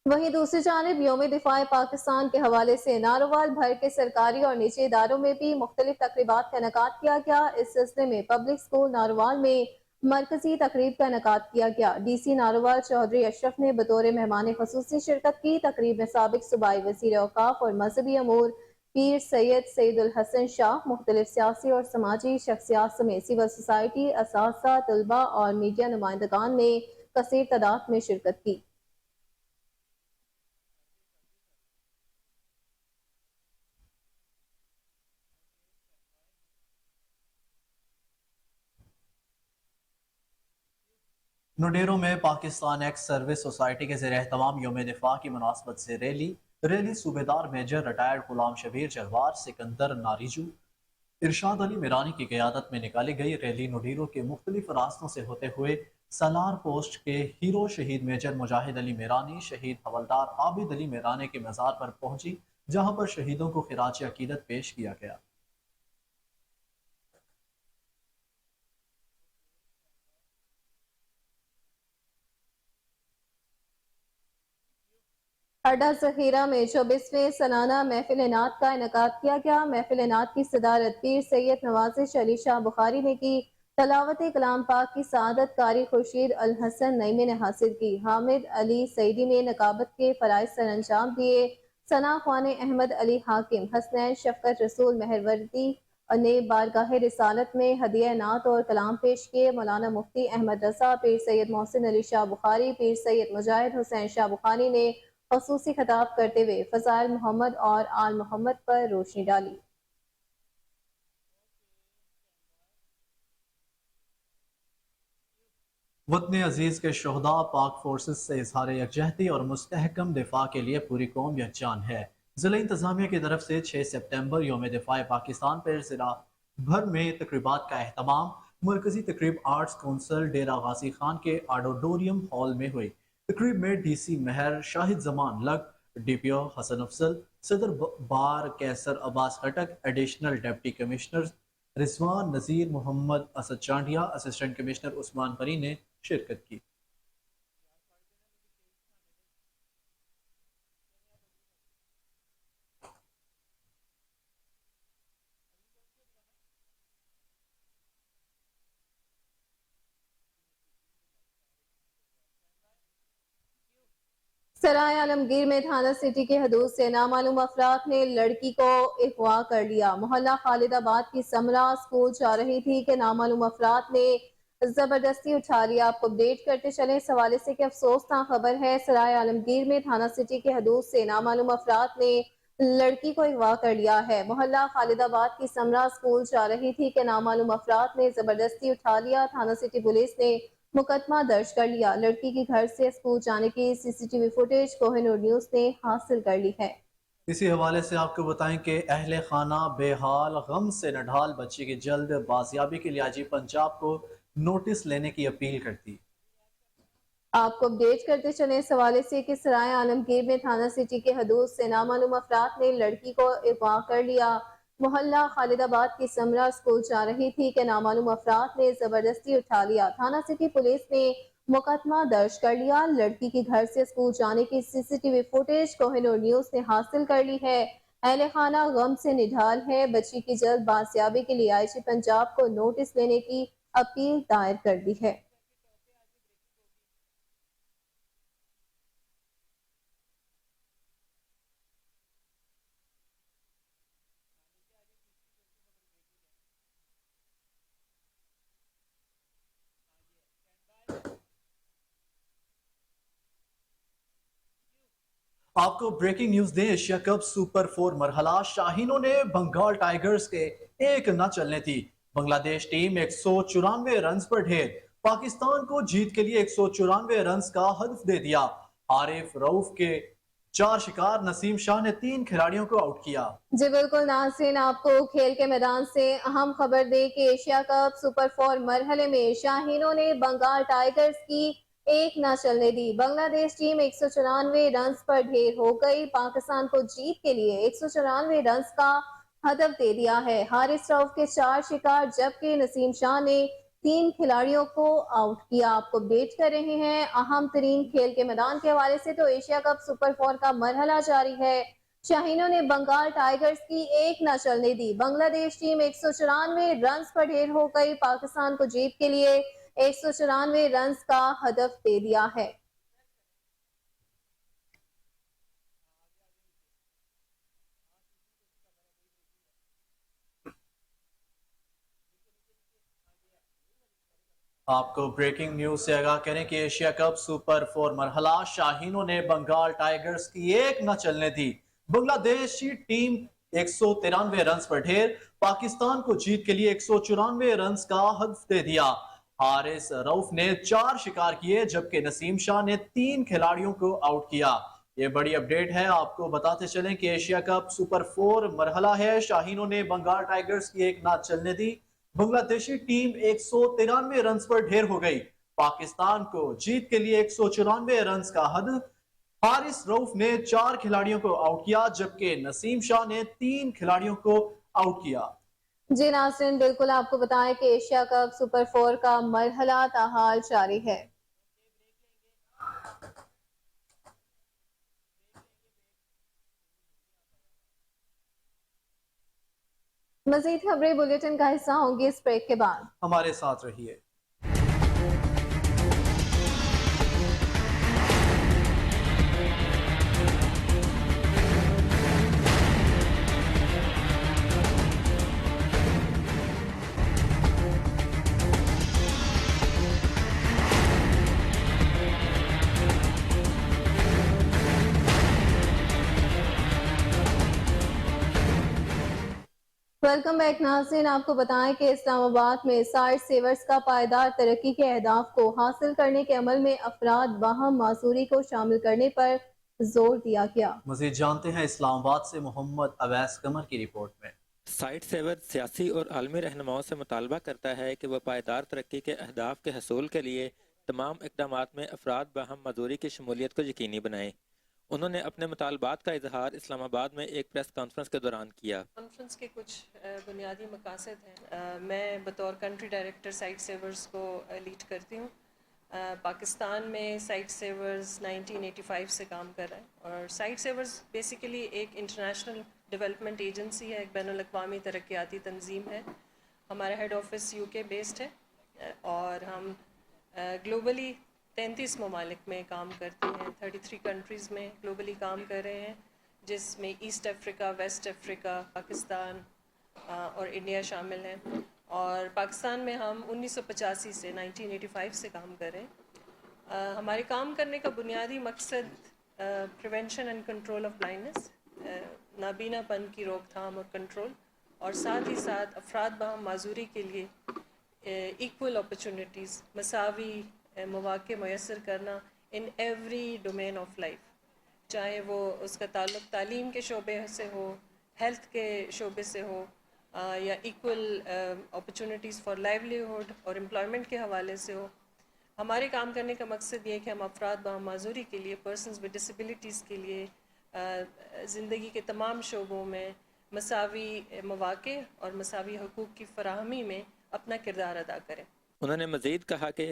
वहीं दूसरी जानिब योम दिफा पाकिस्तान के हवाले से नारोवाल भर के सरकारी और निजी इदारों में भी मुख्तलिफ तकरीबात का इनेकाद किया गया। इस सिलसिले में पब्लिक स्कूल नारोवाल में मरकजी तकरीब का इनेकाद किया गया। DC नारोवाल चौधरी अशरफ ने बतौर मेहमान खुसूसी शिरकत की। तकरीब में साबिक सूबाई वज़ीर औकाफ और मजहबी अमूर पीर सैयद सईदुल हसन शाह, मुख्तलिफ सियासी और समाजी शख्सियात समेत सिविल सोसाइटी, असातिज़ा, तलबा और मीडिया नुमाइंदगान ने कसीर तादाद में शिरकत की। नुडेरो में पाकिस्तान एक्स सर्विस सोसाइटी के ज़ेर एहतमाम योम दिफा की मुनासबत से रैली सूबेदार मेजर रिटायर्ड गुलाम शबीर जहवार, सिकंदर नारिजू, इरशाद अली मीरानी की क़यादत में निकाली गई। रैली नुडेरो के मुख्तलिफ रास्तों से होते हुए सलार पोस्ट के हीरो शहीद मेजर मुजाहिद अली मीरानी, शहीद हवलदार आबिद अली मीरानी के मज़ार पर पहुंची, जहां पर शहीदों को खिराज अकीदत पेश किया गया। अड्डा ज़हीरा में 24वें सालाना महफिल नात का इनेकाद किया गया। महफिल नात की सदारत पीर सैयद नवाज़िश अली शाह बुखारी ने की। तलावत कलाम पाक की सआदत कारी खुर्शीद अल हसन नईमी ने हासिल की। हामिद अली सईदी ने नकाबत के फ़राइज़ सर अंजाम दिए। सना ख्वान अहमद अली हाकिम, हसनैन शफकत रसूल मेहरवर्दी ने बारगाह रिसालत में हदिया नात और कलाम पेश किए। मौलाना मुफ्ती अहमद रजा, पीर सैयद मोहसिन अली शाह बुखारी, पीर सैयद मुजाहिद हुसैन शाह बुखारी ने खसूसी खिताब करते हुए फ़ज़ाइल मोहम्मद और आल मोहम्मद पर रोशनी डाली। वतन अजीज के शोहदा पाक फोर्सेस से इजहार यकजहती और मुस्तहकम दिफा के लिए पूरी कौम यकजान है। जिला इंतजामिया की तरफ से 6 सितंबर योम दिफा पाकिस्तान पर जिला भर में तकरीबात का एहतमाम मरकजी तकरीब आर्ट्स कौंसल डेरा गाजी खान के ऑडिटोरियम हॉल में हुई। तकरीब में DC महर शाहिद जमान लग, DPO हसन अफसल, सदर बार कैसर अब्बास खटक, एडिशनल डिप्टी कमिश्नर रिजवान नज़ीर, मोहम्मद असद चांडिया, असिस्टेंट कमिश्नर उस्मान परी ने शिरकत की। सराय आलमगीर में थाना सिटी के हदूद से नामालूम अफराद ने लड़की को अगवा कर लिया। मोहल्ला खालिदाबाद की समरा स्कूल जा रही थी कि नामालूम अफराद ने जबरदस्ती उठा लिया। आपको अपडेट करते चले इस हवाले से कि अफसोसनाक खबर है। सराय आलमगीर में थाना सिटी के हदूद से नामालूम अफराद ने लड़की को अगवा कर लिया है। मोहल्ला खालिदाबाद की समरा स्कूल जा रही थी कि नामालूम अफराद ने जबरदस्ती उठा लिया। थाना सिटी पुलिस ने मुकदमा दर्ज कर लिया। लड़की की घर से स्कूल जाने की CCTV फुटेज कोहिनूर न्यूज ने हासिल कर ली है। इसी हवाले से आपको बताएं कि अहले खाना बेहाल गम से नढाल बच्ची की जल्द बाजियाबी के लिए IG पंजाब को नोटिस लेने की अपील करती। आपको अपडेट करते चले इस हवाले से कि सराय आलमगीर में थाना सिटी के हदूद से नामालूम अफराद ने लड़की को अगवा कर लिया। मोहल्ला खालिदाबाद की समरा स्कूल जा रही थी कि नामालूम अफराद ने जबरदस्ती उठा लिया। थाना सिटी पुलिस ने मुकदमा दर्ज कर लिया। लड़की की घर से स्कूल जाने की CCTV फुटेज कोहिनूर न्यूज ने हासिल कर ली है। अहले खाना गम से निढाल है। बच्ची की जल्द बाजियाबी के लिए IG पंजाब को नोटिस लेने की अपील दायर कर दी है। आपको ब्रेकिंग न्यूज दें। एशिया कप सुपर 4 मरहला शाहीनों ने बंगाल टाइगर्स के एक न चलने थी। बांग्लादेश टीम 194 रन पर ढेर, पाकिस्तान को जीत के लिए 194 रन का हदफ दे दिया। आरिफ रऊफ के 4 शिकार, नसीम शाह ने 3 खिलाड़ियों को आउट किया। जी बिल्कुल नाज़रीन, आपको खेल के मैदान से अहम खबर दे कि एशिया कप सुपर 4 मरहले में शाहीनों ने बंगाल टाइगर्स की एक न चलने दी। बांग्लादेश टीम 194 रन पर ढेर हो गई, पाकिस्तान को जीत के लिए 194 रन का हदफ दे दिया है। हारिस रऊफ के 4 शिकार जबकि नसीम शाह ने 3 खिलाड़ियों को आउट किया। आपको अपडेट कर रहे हैं अहम तरीन खेल के मैदान के हवाले से। तो एशिया कप सुपर 4 का मरहला जारी है, शाहीनों ने बंगाल टाइगर्स की एक न चलने दी। बांग्लादेश टीम 194 रन पर ढेर हो गई, पाकिस्तान को जीत के लिए 194 रन का हदफ दे दिया है। आपको ब्रेकिंग न्यूज से आगाह करें कि एशिया कप सुपर 4 मरहला, शाहीनों ने बंगाल टाइगर्स की एक न चलने दी। बांग्लादेशी टीम 193 रन पर ढेर, पाकिस्तान को जीत के लिए 194 रन का हदफ दे दिया। हारिस रऊफ ने 4 शिकार किए जबकि नसीम शाह ने 3 खिलाड़ियों को आउट किया। ये बड़ी अपडेट है, आपको बताते चलें कि एशिया कप सुपर 4 मरहला है, शाहीनों ने बंगाल टाइगर्स की एक न चलने दी। बांग्लादेशी टीम 193 रन पर ढेर हो गई, पाकिस्तान को जीत के लिए 194 रन का हदफ। हारिस रऊफ ने 4 खिलाड़ियों को आउट किया जबकि नसीम शाह ने 3 खिलाड़ियों को आउट किया। जी नाज़रीन, बिल्कुल आपको बताएं कि एशिया कप सुपर 4 का मरहला ताहाल जारी है। मज़ीद खबरें बुलेटिन का हिस्सा होंगी इस ब्रेक के बाद। हमारे साथ रहिए। वेलकम बैक नाज़रीन, आपको बताएं कि इस्लामाबाद में साइट सेवर्स का पायदार तरक्की के अहदाफ को हासिल करने के अमल में अफराद बाहम मासूरी को शामिल करने पर जोर दिया गया। मज़ीद जानते हैं इस्लामाबाद से मोहम्मद अवैस कमर की रिपोर्ट में। साइट सेवर सियासी और आलमी रहनुमाओं से मुतालबा करता है कि वह पायदार तरक्की के अहदाफ के हसूल के लिए तमाम इक़दामात में अफराद बाहम मजदूरी की शमूलियत को यकीनी बनाएं। उन्होंने अपने मुतालबात का इजहार इस्लामाबाद में एक प्रेस कॉन्फ्रेंस के दौरान किया। कॉन्फ्रेंस के कुछ बुनियादी मकासद हैं। मैं बतौर कंट्री डायरेक्टर साइट सेवर्स को लीड करती हूँ। पाकिस्तान में साइट सेवर्स 1985 से काम कर रहा है और साइट सेवर्स बेसिकली एक इंटरनेशनल डेवलपमेंट एजेंसी है, एक बैनुल-अक़वामी तरक्याती तंजीम है। हमारा हेड ऑफिस यूके बेस्ड है और हम ग्लोबली 33 ममालिक में काम करते हैं। 33 कंट्रीज़ में ग्लोबली काम कर रहे हैं, जिसमें East Africa, West Africa, Pakistan और इंडिया शामिल हैं। और पाकिस्तान में हम 1985 से 1985 से काम कर रहे हैं। हमारे काम करने का बुनियादी मकसद prevention and control of blindness, नाबीनापन की रोकथाम और कंट्रोल, और साथ ही साथ अफराद बाहम माजूरी के लिए इक्वल अपॉर्चुनिटीज़, मसावी मौक़े मैसर करना in every domain of life, चाहे वो उसका ताल्लुक़ तालीम के शोबे से हो, हेल्थ के शोबे से हो, या इक्वल अपॉर्चुनिटीज़ फॉर लाइवलीहुड और एम्प्लॉयमेंट के हवाले से हो। हमारे काम करने का मकसद ये है कि हम अफराद बाहम माजूरी के लिए, पर्सनस विद डिसेबिलिटीज़ के लिए ज़िंदगी के तमाम शोबों में मसावी मौक़े और मसावी हकूक़ की फराहमी में अपना किरदार अदा करें। उन्होंने मज़ीद कहा कि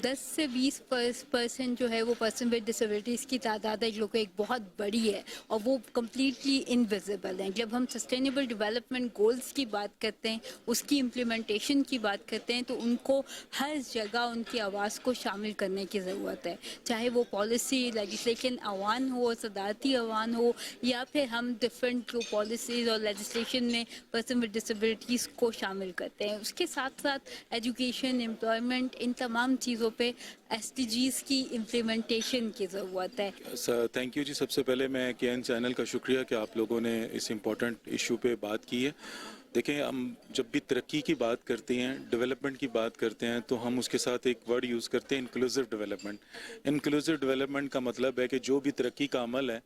10 से 20% जो है वो पर्सन विद डिसेबिलिटीज़ की तादाद है, जो कि एक बहुत बड़ी है और वो कम्प्लीटली इनविजिबल हैं। जब हम सस्टेनेबल डेवलपमेंट गोल्स की बात करते हैं, उसकी इम्प्लीमेंटेशन की बात करते हैं, तो उनको हर जगह उनकी आवाज़ को शामिल करने की ज़रूरत है, चाहे वो पॉलिसी लेजिस्लेशन आवान हो, सदारती आवान हो, या फिर हम डिफरेंट जो पॉलिसीज़ और लेजिस्लेशन में पर्सन विद डिसेबिलिटीज़ को शामिल करते हैं। उसके साथ साथ एजुकेशन, एम्प्लॉयमेंट, इन तमाम चीज़ों पे SDGs की इम्प्लीमेंटेशन की ज़रूरत है। सर थैंक यू जी। सबसे पहले मैं KN चैनल का शुक्रिया कि आप लोगों ने इस इम्पोर्टेंट इशू पे बात की है। देखें, हम जब भी तरक्की की बात करते हैं, डेवलपमेंट की बात करते हैं, तो हम उसके साथ एक वर्ड यूज़ करते हैं इंक्लूसिव डेवलपमेंट। इंक्लूसिव डेवलपमेंट का मतलब है कि जो भी तरक्की का अमल है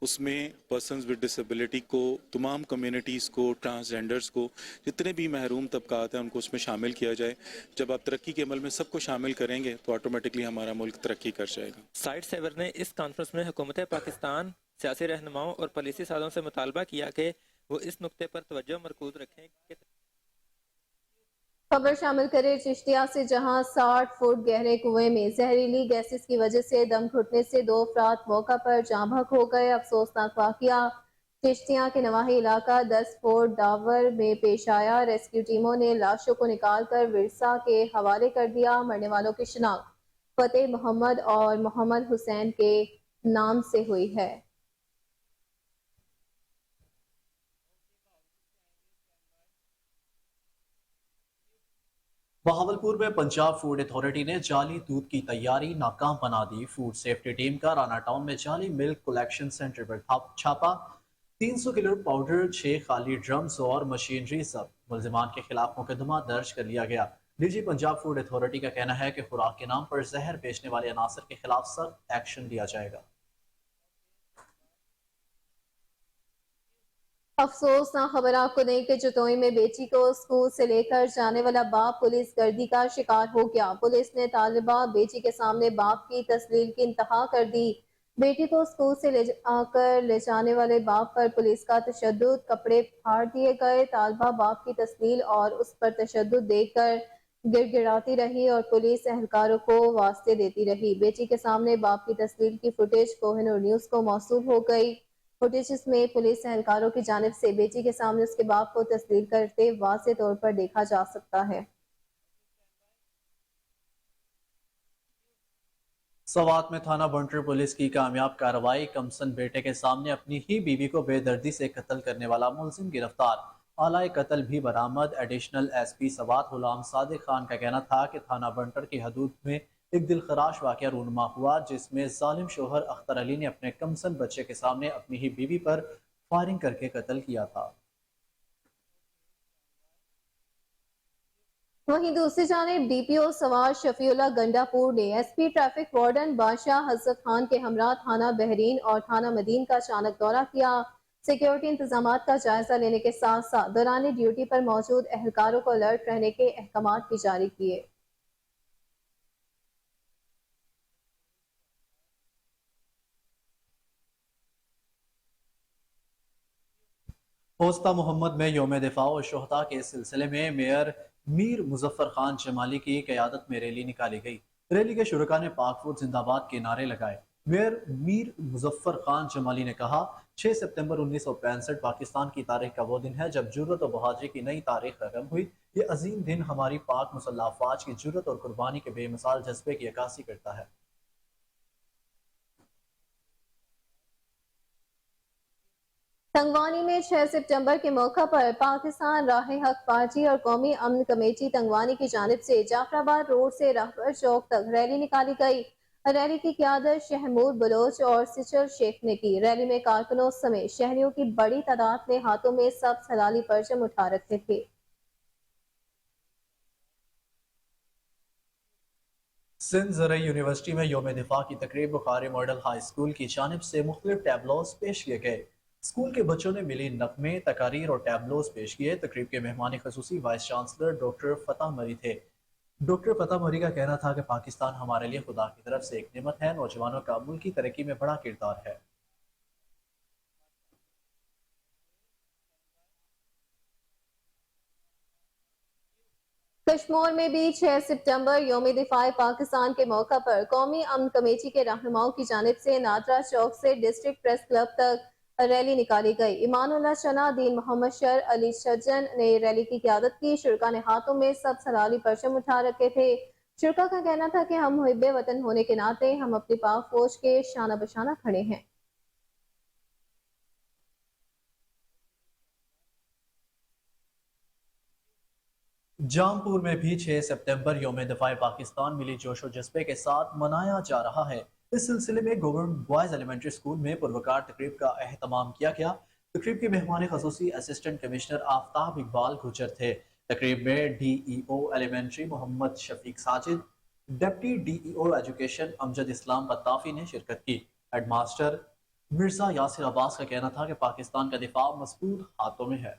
उसमें पर्सनस विद डिसेबिलिटी को, तमाम कम्युनिटीज़ को, ट्रांसजेंडर्स को, जितने भी महरूम तबकात हैं उनको उसमें शामिल किया जाए। जब आप तरक्की के अमल में सबको शामिल करेंगे तो ऑटोमेटिकली हमारा मुल्क तरक्की कर जाएगा। साइड सेवर ने इस कॉन्फ्रेंस में हुकूमत पाकिस्तान, सियासी रहनुमाओं और पॉलिसी साजों से मुतालबा किया कि वो इस नुक्ते पर तवज्जो मरकूज रखें कि खबर शामिल करे चिश्तिया से, जहां 60 फुट गहरे कुएं में जहरीली गैसेस की वजह से दम घुटने से 2 अफराद मौका पर जाँ बहक हो गए। अफसोसनाक वाकया चिश्तिया के नवाही इलाका 10 फुट डावर में पेश आया। रेस्क्यू टीमों ने लाशों को निकाल कर विरसा के हवाले कर दिया। मरने वालों की शिनाख्त फतेह मोहम्मद और मोहम्मद हुसैन के नाम से हुई है। बहावलपुर में पंजाब फूड अथॉरिटी ने जाली दूध की तैयारी नाकाम बना दी। फूड सेफ्टी टीम का राना टाउन में जाली मिल्क कलेक्शन सेंटर पर छापा। 300 किलो पाउडर, 6 खाली ड्रम्स और मशीनरी जब्त। मुल्जिमान के खिलाफ मुकदमा दर्ज कर लिया गया। डीजी पंजाब फूड अथॉरिटी का कहना है कि खुराक के नाम पर जहर बेचने वाले अनासर के खिलाफ सख्त एक्शन लिया जाएगा। अफसोसनाक खबर आपको दें कि जतोई में बेटी को स्कूल से लेकर जाने वाला बाप पुलिस गर्दी का शिकार हो गया। पुलिस ने तालिबा बेटी के सामने बाप की तस्लील की इंतहा कर दी। बेटी को स्कूल से ले जाने वाले बाप पर पुलिस का तशद्दुद, कपड़े फाड़ दिए गए। तालिबा बाप की तस्लील और उस पर तशद्दुद देखकर गिड़गिड़ाती रही और पुलिस एहलकारों को वास्ते देती रही। बेटी के सामने बाप की तस्लील की फुटेज कोहिनूर न्यूज को मौसूल हो गई। फुटेज में पुलिस एहलकारों की जानिब से बेटी के सामने उसके बाप को तस्लील करते वाज़ेह तौर पर देखा जा सकता है। सवात में थाना बंटर पुलिस की कामयाब कार्रवाई। कमसन बेटे के सामने अपनी ही बीवी को बेदर्दी से कत्ल करने वाला मुलजिम गिरफ्तार। आलाए कत्ल भी बरामद। एडिशनल एसपी सवात गुलाम सादिक खान का कहना था कि थाना बंटर की हदूद में एक दिलखराश वाकया रूनुमा हुआ, जिसमें जालिम शोहर अख्तर अली ने अपने कमसन बच्चे के सामने अपनी ही बीवी पर फायरिंग करके कत्ल किया था। वहीं दूसरी जानिब डीपीओ सवार शफीउल्लाह गंडापुर ने एसपी ट्रैफिक वार्डन बादशाह हजरत खान के हमरा थाना बहरीन और थाना मदीन का अचानक दौरा किया। सिक्योरिटी इंतजामात का जायजा लेने के साथ साथ दौरान ड्यूटी पर मौजूद एहलकारों को अलर्ट रहने के अहकामात भी जारी किए। पोस्ता मोहम्मद में यौम दिफा और शोहदा के सिलसिले में मेयर मीर मुजफ्फर खान जमाली की क़यादत में रैली निकाली गई। रैली के शुरका ने पाक फूड जिंदाबाद के नारे लगाए। मेयर मीर मुजफ्फर खान जमाली ने कहा, 6 सितंबर 1965 पाकिस्तान की तारीख का वो दिन है जब जुर्रत और बहादुरी की नई तारीख रकम हुई। ये अजीम दिन हमारी पाक मुसल्लह अफवाज की जुर्रत और कुर्बानी के बेमिसाल जज्बे की अक्कासी करता है। तंगवानी में 6 सितंबर के मौका पर पाकिस्तान राह हक पार्टी और कौमी अमन कमेटी तंगवानी की जानिब से जाफराबाद रोड से रहबर चौक तक रैली निकाली गई। रैली की क़यादत शहमूद बलोच और सिचर शेख ने की। रैली में कारकुनों समेत शहरियों की बड़ी तादाद ने हाथों में सब्ज हलाली परचम उठा रखे थे। सिंध ज़रई यूनिवर्सिटी में यौम दिफा की तकरीब बुखारी मॉडल हाई स्कूल की जानिब से मुख्तलिफ टैबलोज पेश किए गए। स्कूल के बच्चों ने मिली नगमे, तकारीर और टैबलोज पेश किए। तकरीब के मेहमान खसूसी वाइस चांसलर डॉक्टर फतेह मरी थे। डॉक्टर फतेह मरी का कहना था कि पाकिस्तान हमारे लिए खुदा की तरफ से एक नेमत है। नौजवानों का मुल्क की तरक्की में बड़ा किरदार है। कश्मीर में भी 6 सितंबर यौम दिफाए पाकिस्तान के मौका पर कौमी अमन कमेटी के रहनुमाओं की जानिब से नादरा चौक से डिस्ट्रिक्ट प्रेस क्लब तक रैली निकाली गई। ईमानुल्लाह चना, दीन मोहम्मद शर, अली शजन ने रैली की क़यादत की। शुरका ने हाथों में सब सलाली परचम उठा रखे थे। शुरका का कहना था कि हम मुहिब्बे वतन होने के नाते हम अपनी पाक फौज के शाना बशाना खड़े हैं। जामपुर में भी 6 सितंबर यौम दिफाए पाकिस्तान मिली जोशो जज्बे के साथ मनाया जा रहा है। इस सिलसिले में गवर्नमेंट बॉयज एलिमेंट्री स्कूल में पुरवकार तकरीब का एहतमाम किया गया। तकरीब के मेहमान खसूसी असिस्टेंट कमिश्नर आफ्ताब इकबाल गुजर थे। तकरीब में DEO elementary Mohammad Shafiq Sajid, deputy DEO education Amjad Islam Battafi ने शिरकत की। हेडमास्टर मिर्जा यासिर अब्बास का कहना था कि पाकिस्तान का दिफा मजबूत हाथों में है।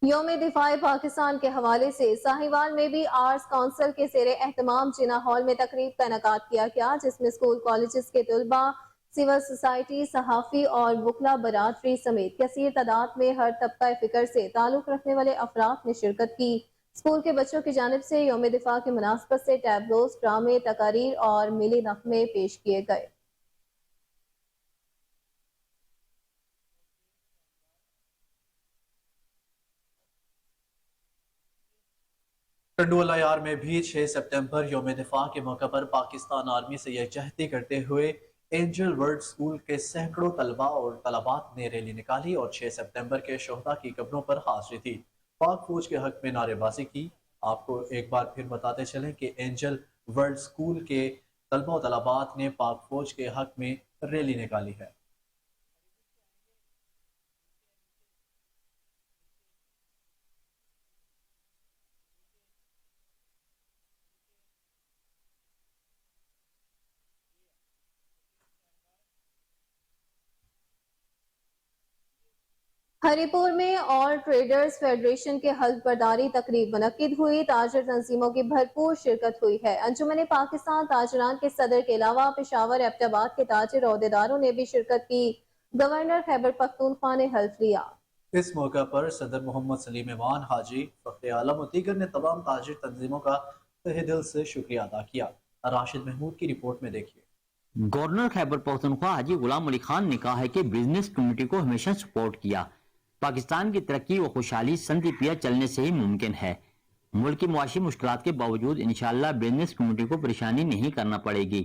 यौम दिफाए पाकिस्तान के हवाले से साहिवाल में भी आर्ट्स काउंसिल के ज़ेरे एहतमाम जिना हॉल में तकरीब का इनेकाद किया गया, जिसमें स्कूल कॉलेजेस के तलबा, सिविल सोसाइटी, सहाफ़ी और वकला बरादरी समेत कसीर तादाद में हर तबका फ़िक्र से ताल्लुक़ रखने वाले अफराद ने शिरकत की। स्कूल के बच्चों की जानिब से यौम दिफा की मुनासबत से टैबलोस, ड्रामे, तकारीर और मिली नग़मे पेश किए गए। टंडुअलायार में भी 6 सितंबर यौम दिफा के मौके पर पाकिस्तान आर्मी से यकजहती करते हुए एंजल वर्ल्ड स्कूल के सैकड़ों तलबा और तलबात ने रैली निकाली और 6 सितंबर के शोहदा की कब्रों पर हाजिरी थी, पाक फौज के हक में नारेबाजी की। आपको एक बार फिर बताते चलें कि एंजल वर्ल्ड स्कूल के तलबा और तलबात ने पाक फौज के हक में रैली निकाली है। हरिपुर में ऑल ट्रेडर्स फेडरेशन के हल्फ बर्दारी तकरीब मुनक्किद हुई। ताजर तंजीमों की भरपूर शिरकत हुई है। अंजुमन पाकिस्तान ताजरान के सदर के अलावा पेशावर एबटाबाद के ताजर अहदेदारों ने भी शिरकत की। गवर्नर खैबर पख्तूनख्वा ने हल्फ लिया। इस मौका पर सदर मोहम्मद सलीम ईमान, हाजी फखरे आलम और दीगर ने तमाम ताजिर तंजीमों का तहे दिल से शुक्रिया अदा किया। राशिद महमूद की रिपोर्ट में देखिए। गवर्नर खैबर पख्तूनख्वा हाजी गुलाम अली खान ने कहा है कि बिजनेस कम्युनिटी को हमेशा सपोर्ट किया। पाकिस्तान की तरक्की व खुशहाली संति पिया चलने से ही मुमकिन है। मुल्क की मुआशी मुश्किलात के बावजूद इंशाअल्लाह बिजनेस कम्युनिटी को परेशानी नहीं करना पड़ेगी।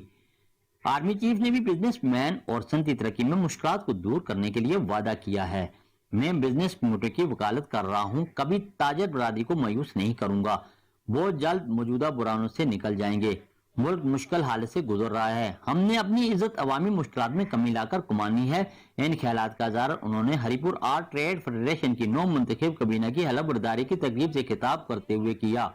आर्मी चीफ ने भी बिजनेस मैन और संति तरक्की में मुश्किलात को दूर करने के लिए वादा किया है। मैं बिजनेस कम्युनिटी की वकालत कर रहा हूँ, कभी ताजर बरादरी को मायूस नहीं करूंगा। बहुत जल्द मौजूदा बुरानों से निकल जाएंगे। मुल्क मुश्किल हालत से गुजर रहा है। हमने अपनी इज्जत अवामी मुश्किलात में कमी लाकर कमानी है। इन ख्यालात का इज़हार उन्होंने हरिपुर आर्ट ट्रेड फेडरेशन की 9 मुंतखब कबीना की हलफ बर्दारी की तकरीब से खिताब करते हुए किया।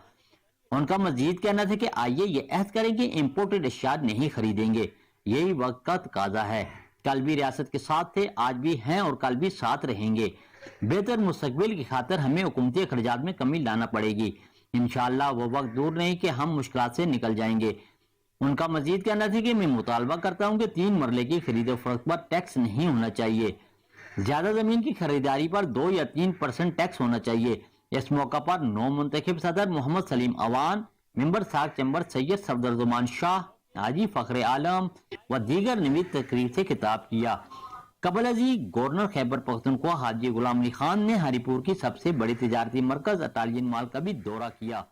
उनका मजीद कहना था कि आइए ये अहद करें कि इम्पोर्टेड अशिया नहीं खरीदेंगे। यही वक्त का तकाजा है। कल भी रियासत के साथ थे, आज भी हैं और कल भी साथ रहेंगे। बेहतर मुस्तकबिल की खातिर हमें हुकूमती अखराजात में कमी लाना पड़ेगी। इंशाअल्लाह वो वक्त दूर नहीं कि हम मुश्किलात से निकल जाएंगे। उनका मजीद कहना था कि मैं मुतालबा करता हूँ कि 3 मरले की खरीद फरोख्त पर टैक्स नहीं होना चाहिए। ज्यादा जमीन की खरीदारी पर 2 या 3% टैक्स होना चाहिए। इस मौका पर 9 मुंतखब सदर मोहम्मद सलीम अवान, मेंबर साख चैम्बर सैयद सफदरजुमान शाह, हाजी फखरे आलम व दीगर ने भी तकरीर से खिताब किया। कबल अजी गवर्नर खैबर पख्तूनख्वा हाजी गुलाम अली खान ने हरिपुर की सबसे बड़ी तिजारती मरकज अटालियन माल का भी दौरा किया।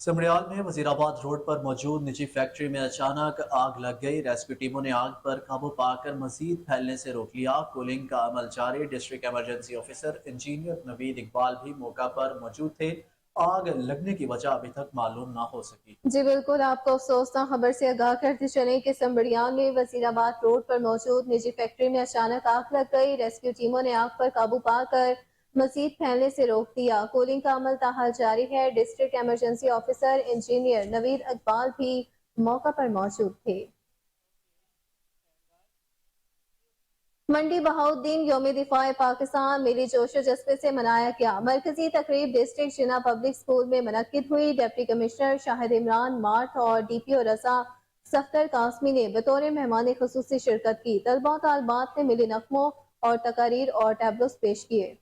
समड़ियाल में वजीराबाद रोड पर मौजूद निजी फैक्ट्री में अचानक आग लग गई। रेस्क्यू टीमों ने आग पर काबू पाकर मजीद फैलने से रोक लिया। कूलिंग का अमल जारी। District emergency officer engineer Naveed Iqbal भी मौका पर मौजूद थे। आग लगने की वजह अभी तक मालूम ना हो सकी। जी बिल्कुल, आपको अफसोसनाक खबर से आगाह करते चलें कि समड़ियाल में वजीराबाद रोड पर मौजूद निजी फैक्ट्री में अचानक आग लग गई। रेस्क्यू टीमों ने आग पर काबू पाकर मजीद फैलने से रोक दिया। कूलिंग का अमल ताहाल जारी है। District emergency officer engineer Naveed Iqbal भी मौका पर मौजूद थे। मंडी बहाउद्दीन यौम दिफाए पाकिस्तान मिली जोशो जज्बे से मनाया गया। मरकजी तकरीब डिस्ट्रिक्ट जिना पब्लिक स्कूल में मुनक्किद हुई। Deputy commissioner Shahid Imran mart और DPO रजा सफ्तर कासमी ने बतौर मेहमान खुसूसी शिरकत की। तलबा तालबात ने मिली नगमों और तकारीर और टैबलोस पेश किए।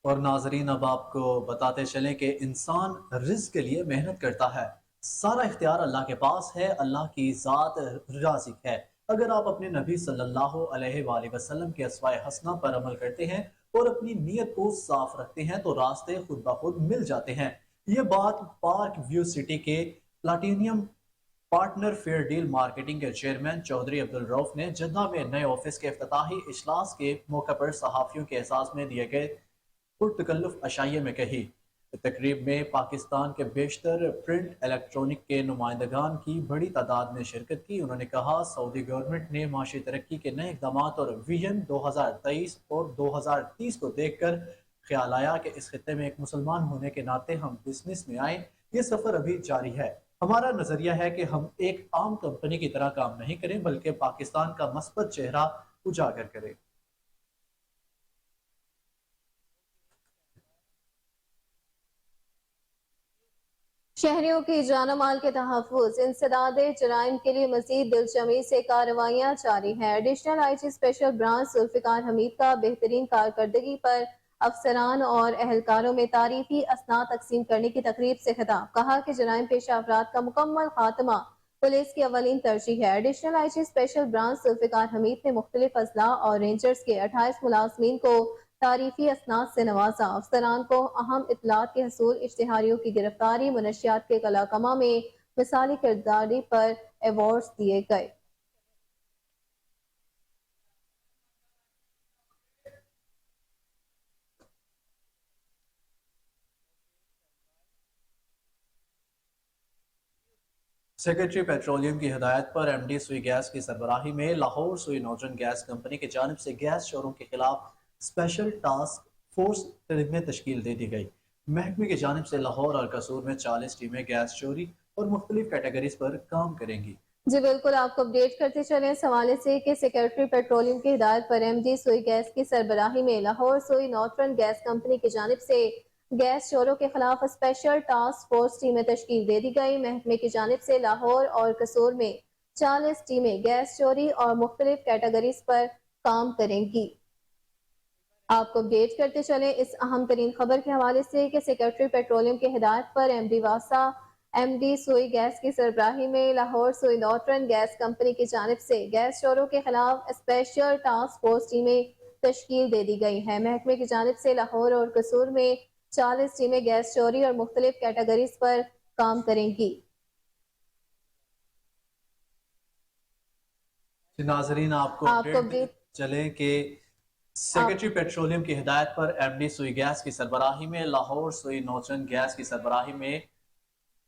और नाजरीन, अब आपको बताते चलें कि इंसान रिज़्क़ के लिए मेहनत करता है। सारा इख्तियार अल्लाह के पास है। अल्लाह की ज़ात राज़िक है। अगर आप अपने नबी सल्लल्लाहु अलैहि वसल्लम के अस्वाए हसना पर अमल करते हैं और अपनी नीयत को साफ रखते हैं तो रास्ते खुद ब खुद मिल जाते हैं। ये बात पार्क व्यू सिटी के platinum partner fair deal marketing के चेयरमैन चौधरी अब्दुल रऊफ ने जद्दा में नए ऑफिस के इफ्तिताही इजलास के मौके पर सहाफियों के एहसास में दिए गए पुरतकल्लुफ अशाइये में कही। तकरीब में पाकिस्तान के बेशतर प्रिंट इलेक्ट्रॉनिक के नुमाइंदगान की बड़ी तादाद ने शिरकत की। उन्होंने कहा सऊदी गवर्नमेंट ने माशी तरक्की के नए इक़दाम और विजन 2023 और 2030 को देखकर ख्याल आया कि इस खित्ते में एक मुसलमान होने के नाते हम बिजनेस में आए। ये सफ़र अभी जारी है। हमारा नज़रिया है कि हम एक आम कंपनी की तरह काम नहीं करें बल्कि पाकिस्तान का मस्बत चेहरा उजागर करें। शहरियों की जानो माल के तहफ़्फ़ुज़ इंसदाद जराइम के लिए मज़ीद दिलचमी से कार्रवाइयाँ जारी हैं। Additional IG special branch Zulfiqar Hameed का बेहतरीन कारकर्दगी पर अफसरान और एहलकारों में तारीफी असना तकसीम करने की तकरीब से खिताब। कहा कि जराइम पेशा अफराद का मुकम्मल खात्मा पुलिस की अवलीन तरजीह है। Additional IG special branch Zulfiqar Hameed ने मुख्तलिफ अजला और रेंजर्स के 28 मुलाजमीन को तारीफी असनाद से नवाजा। अफसरान को अहम इतलात के हसूल, इश्तिहारियों की गिरफ्तारी, मुनशियात के कलाकमा में मिसाली किरदारी पर अवार्ड्स दिए गए। सेक्रेटरी पेट्रोलियम की हिदायत पर MD सुई गैस की सरबराही में लाहौर सुई नॉर्दर्न गैस कंपनी की जानिब से गैस चोरों के खिलाफ स्पेशल टास्क फोर्स में तश्कील दे दी गई। महकमे की जानिब से लाहौर और कसूर में 40 टीमें गैस चोरी और मुख्तलिफ कैटेगरीज पर काम करेंगी। जी बिल्कुल, आपको अपडेट करते चले इस हवाले से कि सेक्रेटरी पेट्रोलियम की हिदायत पर MD सुई गैस की सरबराही में लाहौर सुई नॉर्दर्न गैस कंपनी की जानिब से गैस चोरों के खिलाफ स्पेशल टास्क फोर्स टीमें तश्कील दे दी गई। महकमे की जानिब से लाहौर और कसूर में 40 टीमें गैस चोरी और मुख्तलिफ कैटेगरीज पर काम करेंगी। आपको अपडेट करते चले इस अहम तरीन खबर के हवाले से कि सेक्रेटरी पेट्रोलियम की हिदायत पर MD वासा MD सुई गैस की सरबराही में लाहौर सुई नॉर्दर्न गैस कंपनी की जानिब से गैस चोरों के खिलाफ स्पेशल टास्क फोर्स टीमें तश्कील दे दी गई है। महकमे की जानिब से लाहौर और कसूर में 40 टीमें गैस चोरी और मुख्तलिफ कैटेगरीज पर काम करेंगी। नाजरीन आपको अपडेट चले कि सेक्रेटरी पेट्रोलियम की हिदायत पर MD सुई गैस की सरबराही में लाहौर सुई नॉर्दर्न गैस की सरबराही में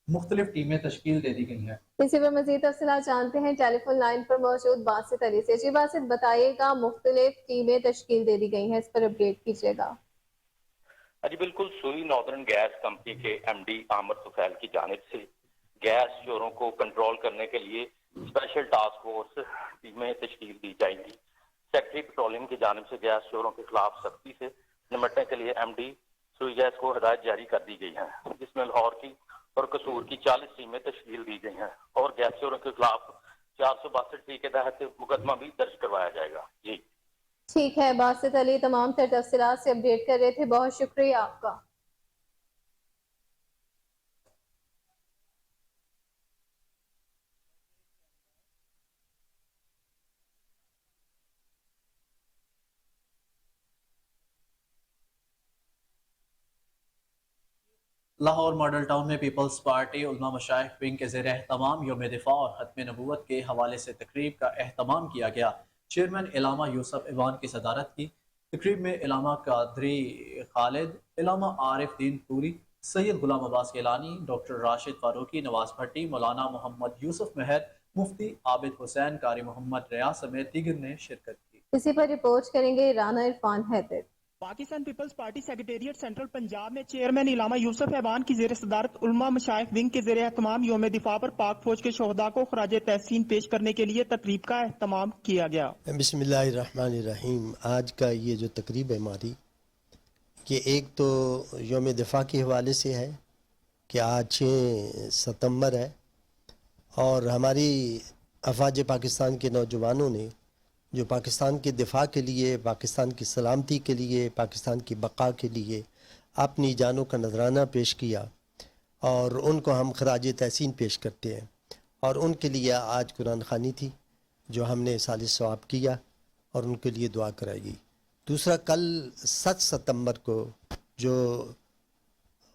मुख्तलिफ टीमें तश्कील दे दी गई हैं। इसी पर मज़ीद तफसीलात जानते हैं टेलीफोन लाइन पर मौजूद बासित अली से। जी बासित, बताइएगा मुख्तलिफ टीमें तश्कील दे दी गई हैं, इस पर अपडेट कीजिएगा। जी बिल्कुल, सुई नॉर्दर्न गैस कंपनी के MD आमर तुफैल की जानिब से गैस चोरों को कंट्रोल करने के लिए स्पेशल टास्क फोर्स टीमें तश्कील दी जाएंगी। सेक्रेटरी पेट्रोलियम की जानिब से गैस चोरों के खिलाफ सख्ती से निपटने के लिए MD सुई गैस को हिदायत जारी कर दी गई है, जिसमें लाहौर की और कसूर की 40 टीमें तश्कील दी गई हैं और गैस चोरों के खिलाफ 462 के तहत मुकदमा भी दर्ज करवाया जाएगा। जी ठीक है, बासित अली तमाम तर तफसीलात से अपडेट कर रहे थे, बहुत शुक्रिया आपका। लाहौर मॉडल टाउन में पीपल्स पार्टी उलमा मशाइख विंग के ज़ेर एहतमाम यौम दिफा और खत्म नबूवत के हवाले से तकरीब का एहतमाम किया गया। चेयरमैन इलामा यूसुफ इवान की सदारत की तकरीब में इलामा कादरी खालिद, इलामा आरिफ दीन पूरी, सैयद गुलाम अब्बास गिलानी, डॉक्टर राशिद फारूकी, नवाज भट्टी, मौलाना मोहम्मद यूसुफ मेहर, मुफ्ती आबिद हुसैन, कारी मोहम्मद रियाज समेत दीगर ने शिरकत की। इसी पर रिपोर्ट करेंगे राना इरफान हैदर। पाकिस्तान पीपल्स पार्टी सेक्रेटेरिएट सेंट्रल पंजाब में चेयरमैन इलामा यूसुफ ऐवान की जेर सदारत उलमा मशाइख विंग के जेर एहतमाम यौम दिफा पर पाक फौज के शोहदा को खराज तहसीन पेश करने के लिए तकरीब का एहतमाम किया गया। बिस्मिल्लाहिर्रहमानिर्रहीम। आज का ये जो तकरीब है हमारी, ये एक तो यौम दिफा के हवाले से है कि आज 6 सितंबर है और हमारी अफवाज पाकिस्तान के नौजवानों ने जो पाकिस्तान के दिफा के लिए, पाकिस्तान की सलामती के लिए, पाकिस्तान की बका के लिए अपनी जानों का नजराना पेश किया और उनको हम खराज तहसीन पेश करते हैं। और उनके लिए आज कुरान खानी थी जो हमने साल सवाब किया और उनके लिए दुआ कराई। दूसरा, कल 7 सितंबर को जो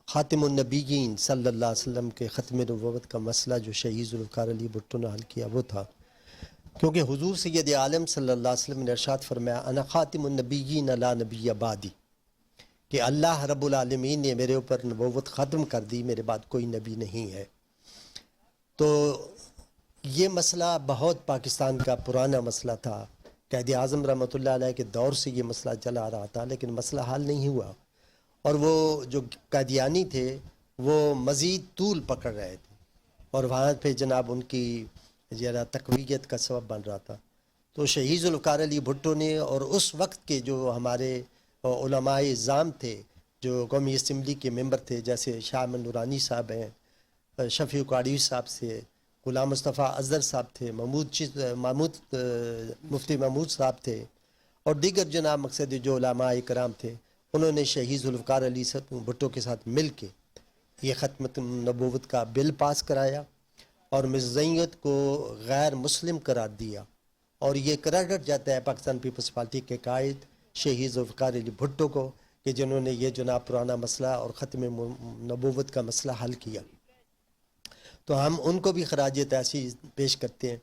ख़ातिमुन नबीयीन सल्लल्लाहु अलैहि वसल्लम के ख़त्म नबूवत का मसला जो शहीद ज़ुल्फ़िकार अली भुट्टो ने हल किया वो था, क्योंकि हुजूर सैयद आलम सल्लल्लाहु अलैहि वसल्लम ने इरशाद फरमाया अना ख़ातिमुन नबीयीन ला नबिय्य बादी, کہ اللہ رب العالمین نے میرے اوپر نبوت ختم کر دی، میرے بعد کوئی نبی نہیں ہے. تو یہ مسئلہ بہت پاکستان کا پرانا مسئلہ تھا. قائد اعظم رحمۃ اللہ علیہ کے دور سے یہ مسئلہ چلا آ رہا تھا، لیکن مسئلہ حل نہیں ہوا، اور وہ جو قادیانی تھے وہ مزید طول پکڑ رہے تھے، اور وہاں پہ جناب ان کی ذرا تقویت کا سبب بن رہا تھا. تو شہید ذوالفقار علی بھٹو نے اور اس وقت کے جو ہمارے علماء اعظام تھے، جو قومی اسمبلی کے ممبر تھے، جیسے شاہ احمد نورانی صاحب ہیں، شفیع قاڑی صاحب سے، غلام مصطفیٰ اظہر صاحب تھے، مفتی محمود صاحب تھے، اور دیگر جناب مقصد جو علماء کرام تھے، انہوں نے شہید ذوالفقار علی بھٹو کے ساتھ مل کے یہ ختم نبوت کا بل پاس کرایا اور مرزائیت کو غیر مسلم قرار دیا، اور یہ کریڈٹ جاتا ہے پاکستان پیپلز پارٹی کے قائد شہید ذوالفقار علی بھٹو کو، کہ جنہوں نے یہ جناب پرانا مسئلہ اور ختم نبوت کا مسئلہ حل کیا. تو ہم ان کو بھی خراج تحسین پیش کرتے ہیں،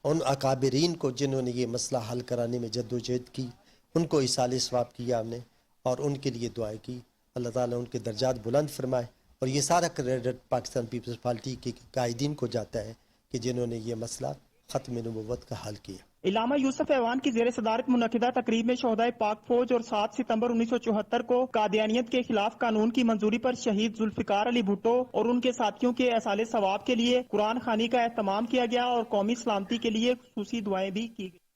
ان اکابرین کو جنہوں نے یہ مسئلہ حل کرانے میں جدوجہد کی، ان کو ایصال ثواب کیا ہم نے، اور ان کے لیے دعائیں کی. اللہ تعالیٰ ان کے درجات بلند فرمائے، اور یہ سارا کریڈٹ پاکستان پیپلز پارٹی کے قائدین کو جاتا ہے کہ جنہوں نے یہ مسئلہ ختم نبوت کا حل کیا. علامہ یوسف ایوان کی زیر صدارت منعقدہ تقریب میں شہدائے پاک فوج اور 7 ستمبر 1974 کو قادیانیت کے خلاف قانون کی منظوری پر شہید ذوالفقار علی بھٹو اور ان کے ساتھیوں کے ایصال ثواب کے لیے قرآن خوانی کا اہتمام کیا گیا، اور قومی سلامتی کے لیے خصوصی دعائیں بھی کی گئی.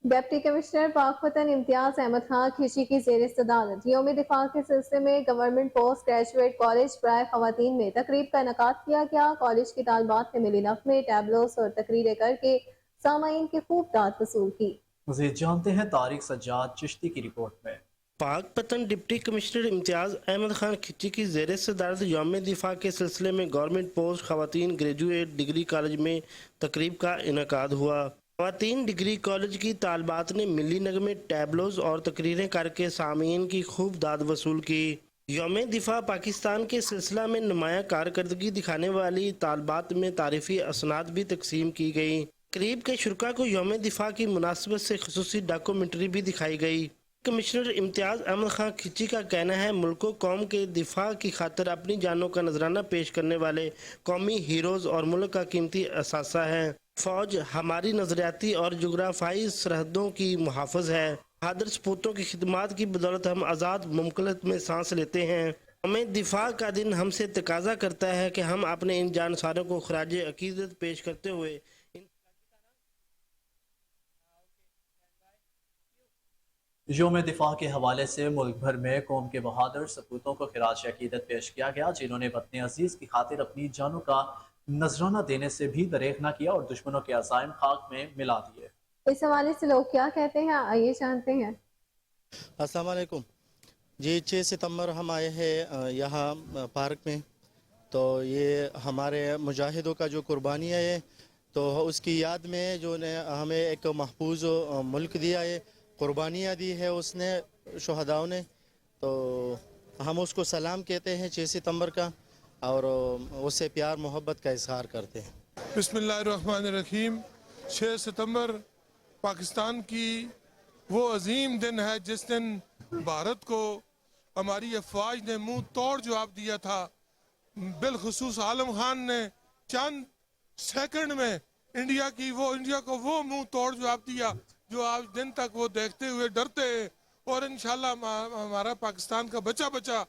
ڈپٹی کمشنر پاک وطن امتیاز احمد خان کھچی کی زیر صدارت یوم دفاع کے سلسلے میں گورنمنٹ پوسٹ گریجویٹ کالج برائے خواتین میں تقریب کا انعقاد کیا گیا. کالج کی طالبات نے ملی نغمے، ٹیبلوز اور تقریریں کر کے سامعین کی خوب داد وصول کی. مزید جانتے ہیں طارق سجاد چشتی کی رپورٹ میں. پاک پتن ڈپٹی کمشنر امتیاز احمد خان کھچی کی زیر صدارت یوم دفاع کے سلسلے میں گورنمنٹ پوسٹ خواتین گریجویٹ ڈگری کالج میں تقریب کا انعقاد ہوا. خواتین ڈگری کالج کی طالبات نے ملی نغمے، ٹیبلوز اور تقریریں کر کے سامعین کی خوب داد وصول کی. یوم دفاع پاکستان کے سلسلہ میں نمایاں کارکردگی دکھانے والی طالبات میں تعریفی اسناد بھی تقسیم کی گئی. تقریب کے شرکاء کو یوم دفاع کی مناسبت سے خصوصی ڈاکومنٹری بھی دکھائی گئی. کمشنر امتیاز احمد خان کھچی کا کہنا ہے ملک و قوم کے دفاع کی خاطر اپنی جانوں کا نذرانہ پیش کرنے والے قومی ہیروز اور ملک کا قیمتی اثاثہ ہیں. فوج ہماری نظریاتی اور جغرافیائی سرحدوں کی محافظ ہے. بہادر سپوتوں کی خدمات کی بدولت ہم آزاد مملکت میں سانس لیتے ہیں. ہمیں دفاع کا دن ہم سے تقاضا کرتا ہے کہ ہم اپنے ان جانساروں کو خراج عقیدت پیش کرتے ہوئے یوم دفاع کے حوالے سے ملک بھر میں قوم کے بہادر سپوتوں کو خراج عقیدت پیش کیا گیا، جنہوں نے وطن عزیز کی خاطر اپنی جانوں کا نذرانہ دینے سے بھی دریغ نہ کیا اور دشمنوں کے عزائم خاک میں ملا دیے. اس حوالے سے لوگ کیا کہتے ہیں، آئیے جانتے ہیں. السلام علیکم جی. 6 ستمبر ہم آئے ہیں یہاں پارک میں، تو یہ ہمارے مجاہدوں کا جو قربانی ہے، تو اس کی یاد میں جو نے ہمیں ایک محفوظ ملک دیا ہے، قربانیاں دی ہے اس نے، شہداؤں نے، تو ہم اس کو سلام کہتے ہیں 6 ستمبر کا، اور اس سے پیار محبت کا اظہار کرتے ہیں. بسم اللہ الرحمن الرحیم. 6 ستمبر پاکستان کی وہ عظیم دن ہے جس دن بھارت کو ہماری افواج نے منہ توڑ جواب دیا تھا. بالخصوص عالم خان نے چند سیکنڈ میں انڈیا کو وہ منہ توڑ جواب دیا جو آج دن تک وہ دیکھتے ہوئے ڈرتے ہیں. اور انشاءاللہ ہمارا پاکستان کا بچہ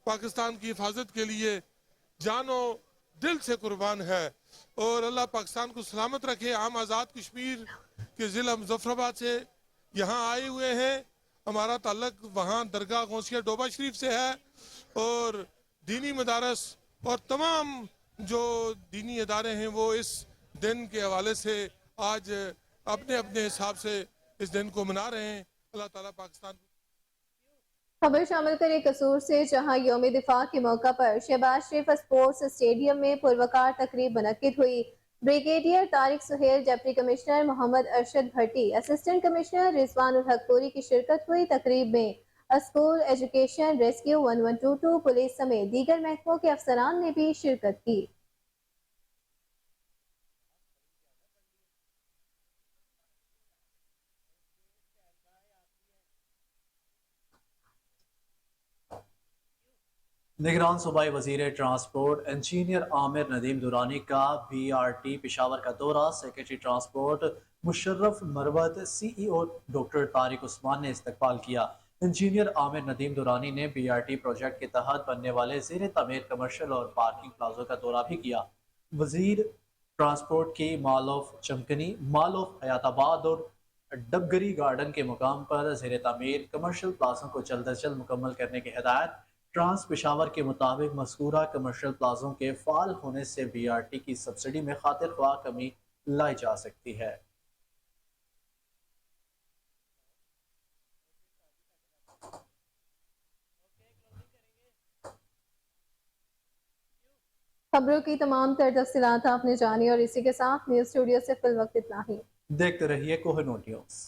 پاکستان کی حفاظت کے لیے جان و دل سے قربان ہے. اور اللہ پاکستان کو سلامت رکھے. ہم آزاد کشمیر کے ضلع مظفر آباد سے یہاں آئے ہوئے ہیں. ہمارا تعلق وہاں درگاہ غوثیہ ڈوبا شریف سے ہے، اور دینی مدارس اور تمام جو دینی ادارے ہیں وہ اس دن کے حوالے سے آج اپنے اپنے حساب سے اس دن کو منا رہے ہیں. اللہ تعالیٰ پاکستان خبر شامل کریں قصور سے، جہاں یوم دفاع کے موقع پر شہباز شریف اسپورٹس اسٹیڈیم میں پروقار تقریب منعقد ہوئی. Brigadier Tariq Sohail, deputy commissioner Muhammad Arshad Bhatti, assistant commissioner Rizwan ul-Haq Puri کی شرکت ہوئی. تقریب میں اسکول ایجوکیشن ریسکیو 1122 پولیس سمیت دیگر محکموں کے افسران نے بھی شرکت کی. निगरान सूबाई वजीर ट्रांसपोर्ट इंजीनियर आमिर नदीम दुरानी का BRT पेशावर का दौरा। Secretary transport Musharraf Marwat, CEO doctor Tariq Usman ने इस्तकबाल किया। इंजीनियर आमिर नदीम दुरानी ने BRT प्रोजेक्ट के तहत बनने वाले ज़ेर तमीर कमर्शियल और पार्किंग प्लाजों का दौरा भी किया। वजीर ट्रांसपोर्ट की mall of Chamkani, mall of Hayatabad और डबगरी गार्डन के मुकाम पर ज़ेर तमीर कमर्शियल प्लाजों को जल्द अज जल्द मुकम्मल करने की हिदायत। ट्रांस पेशावर के मुताबिक मज़कूरा कमर्शियल प्लाजों के फाल होने से BRT की सब्सिडी में खातिर ख्वाह कमी लाई जा सकती है। खबरों की तमाम तर तफसीलात आपने जानी और इसी के साथ न्यूज़ स्टूडियो से फिल वक्त इतना ही। देखते रहिए कोहिनूर न्यूज़।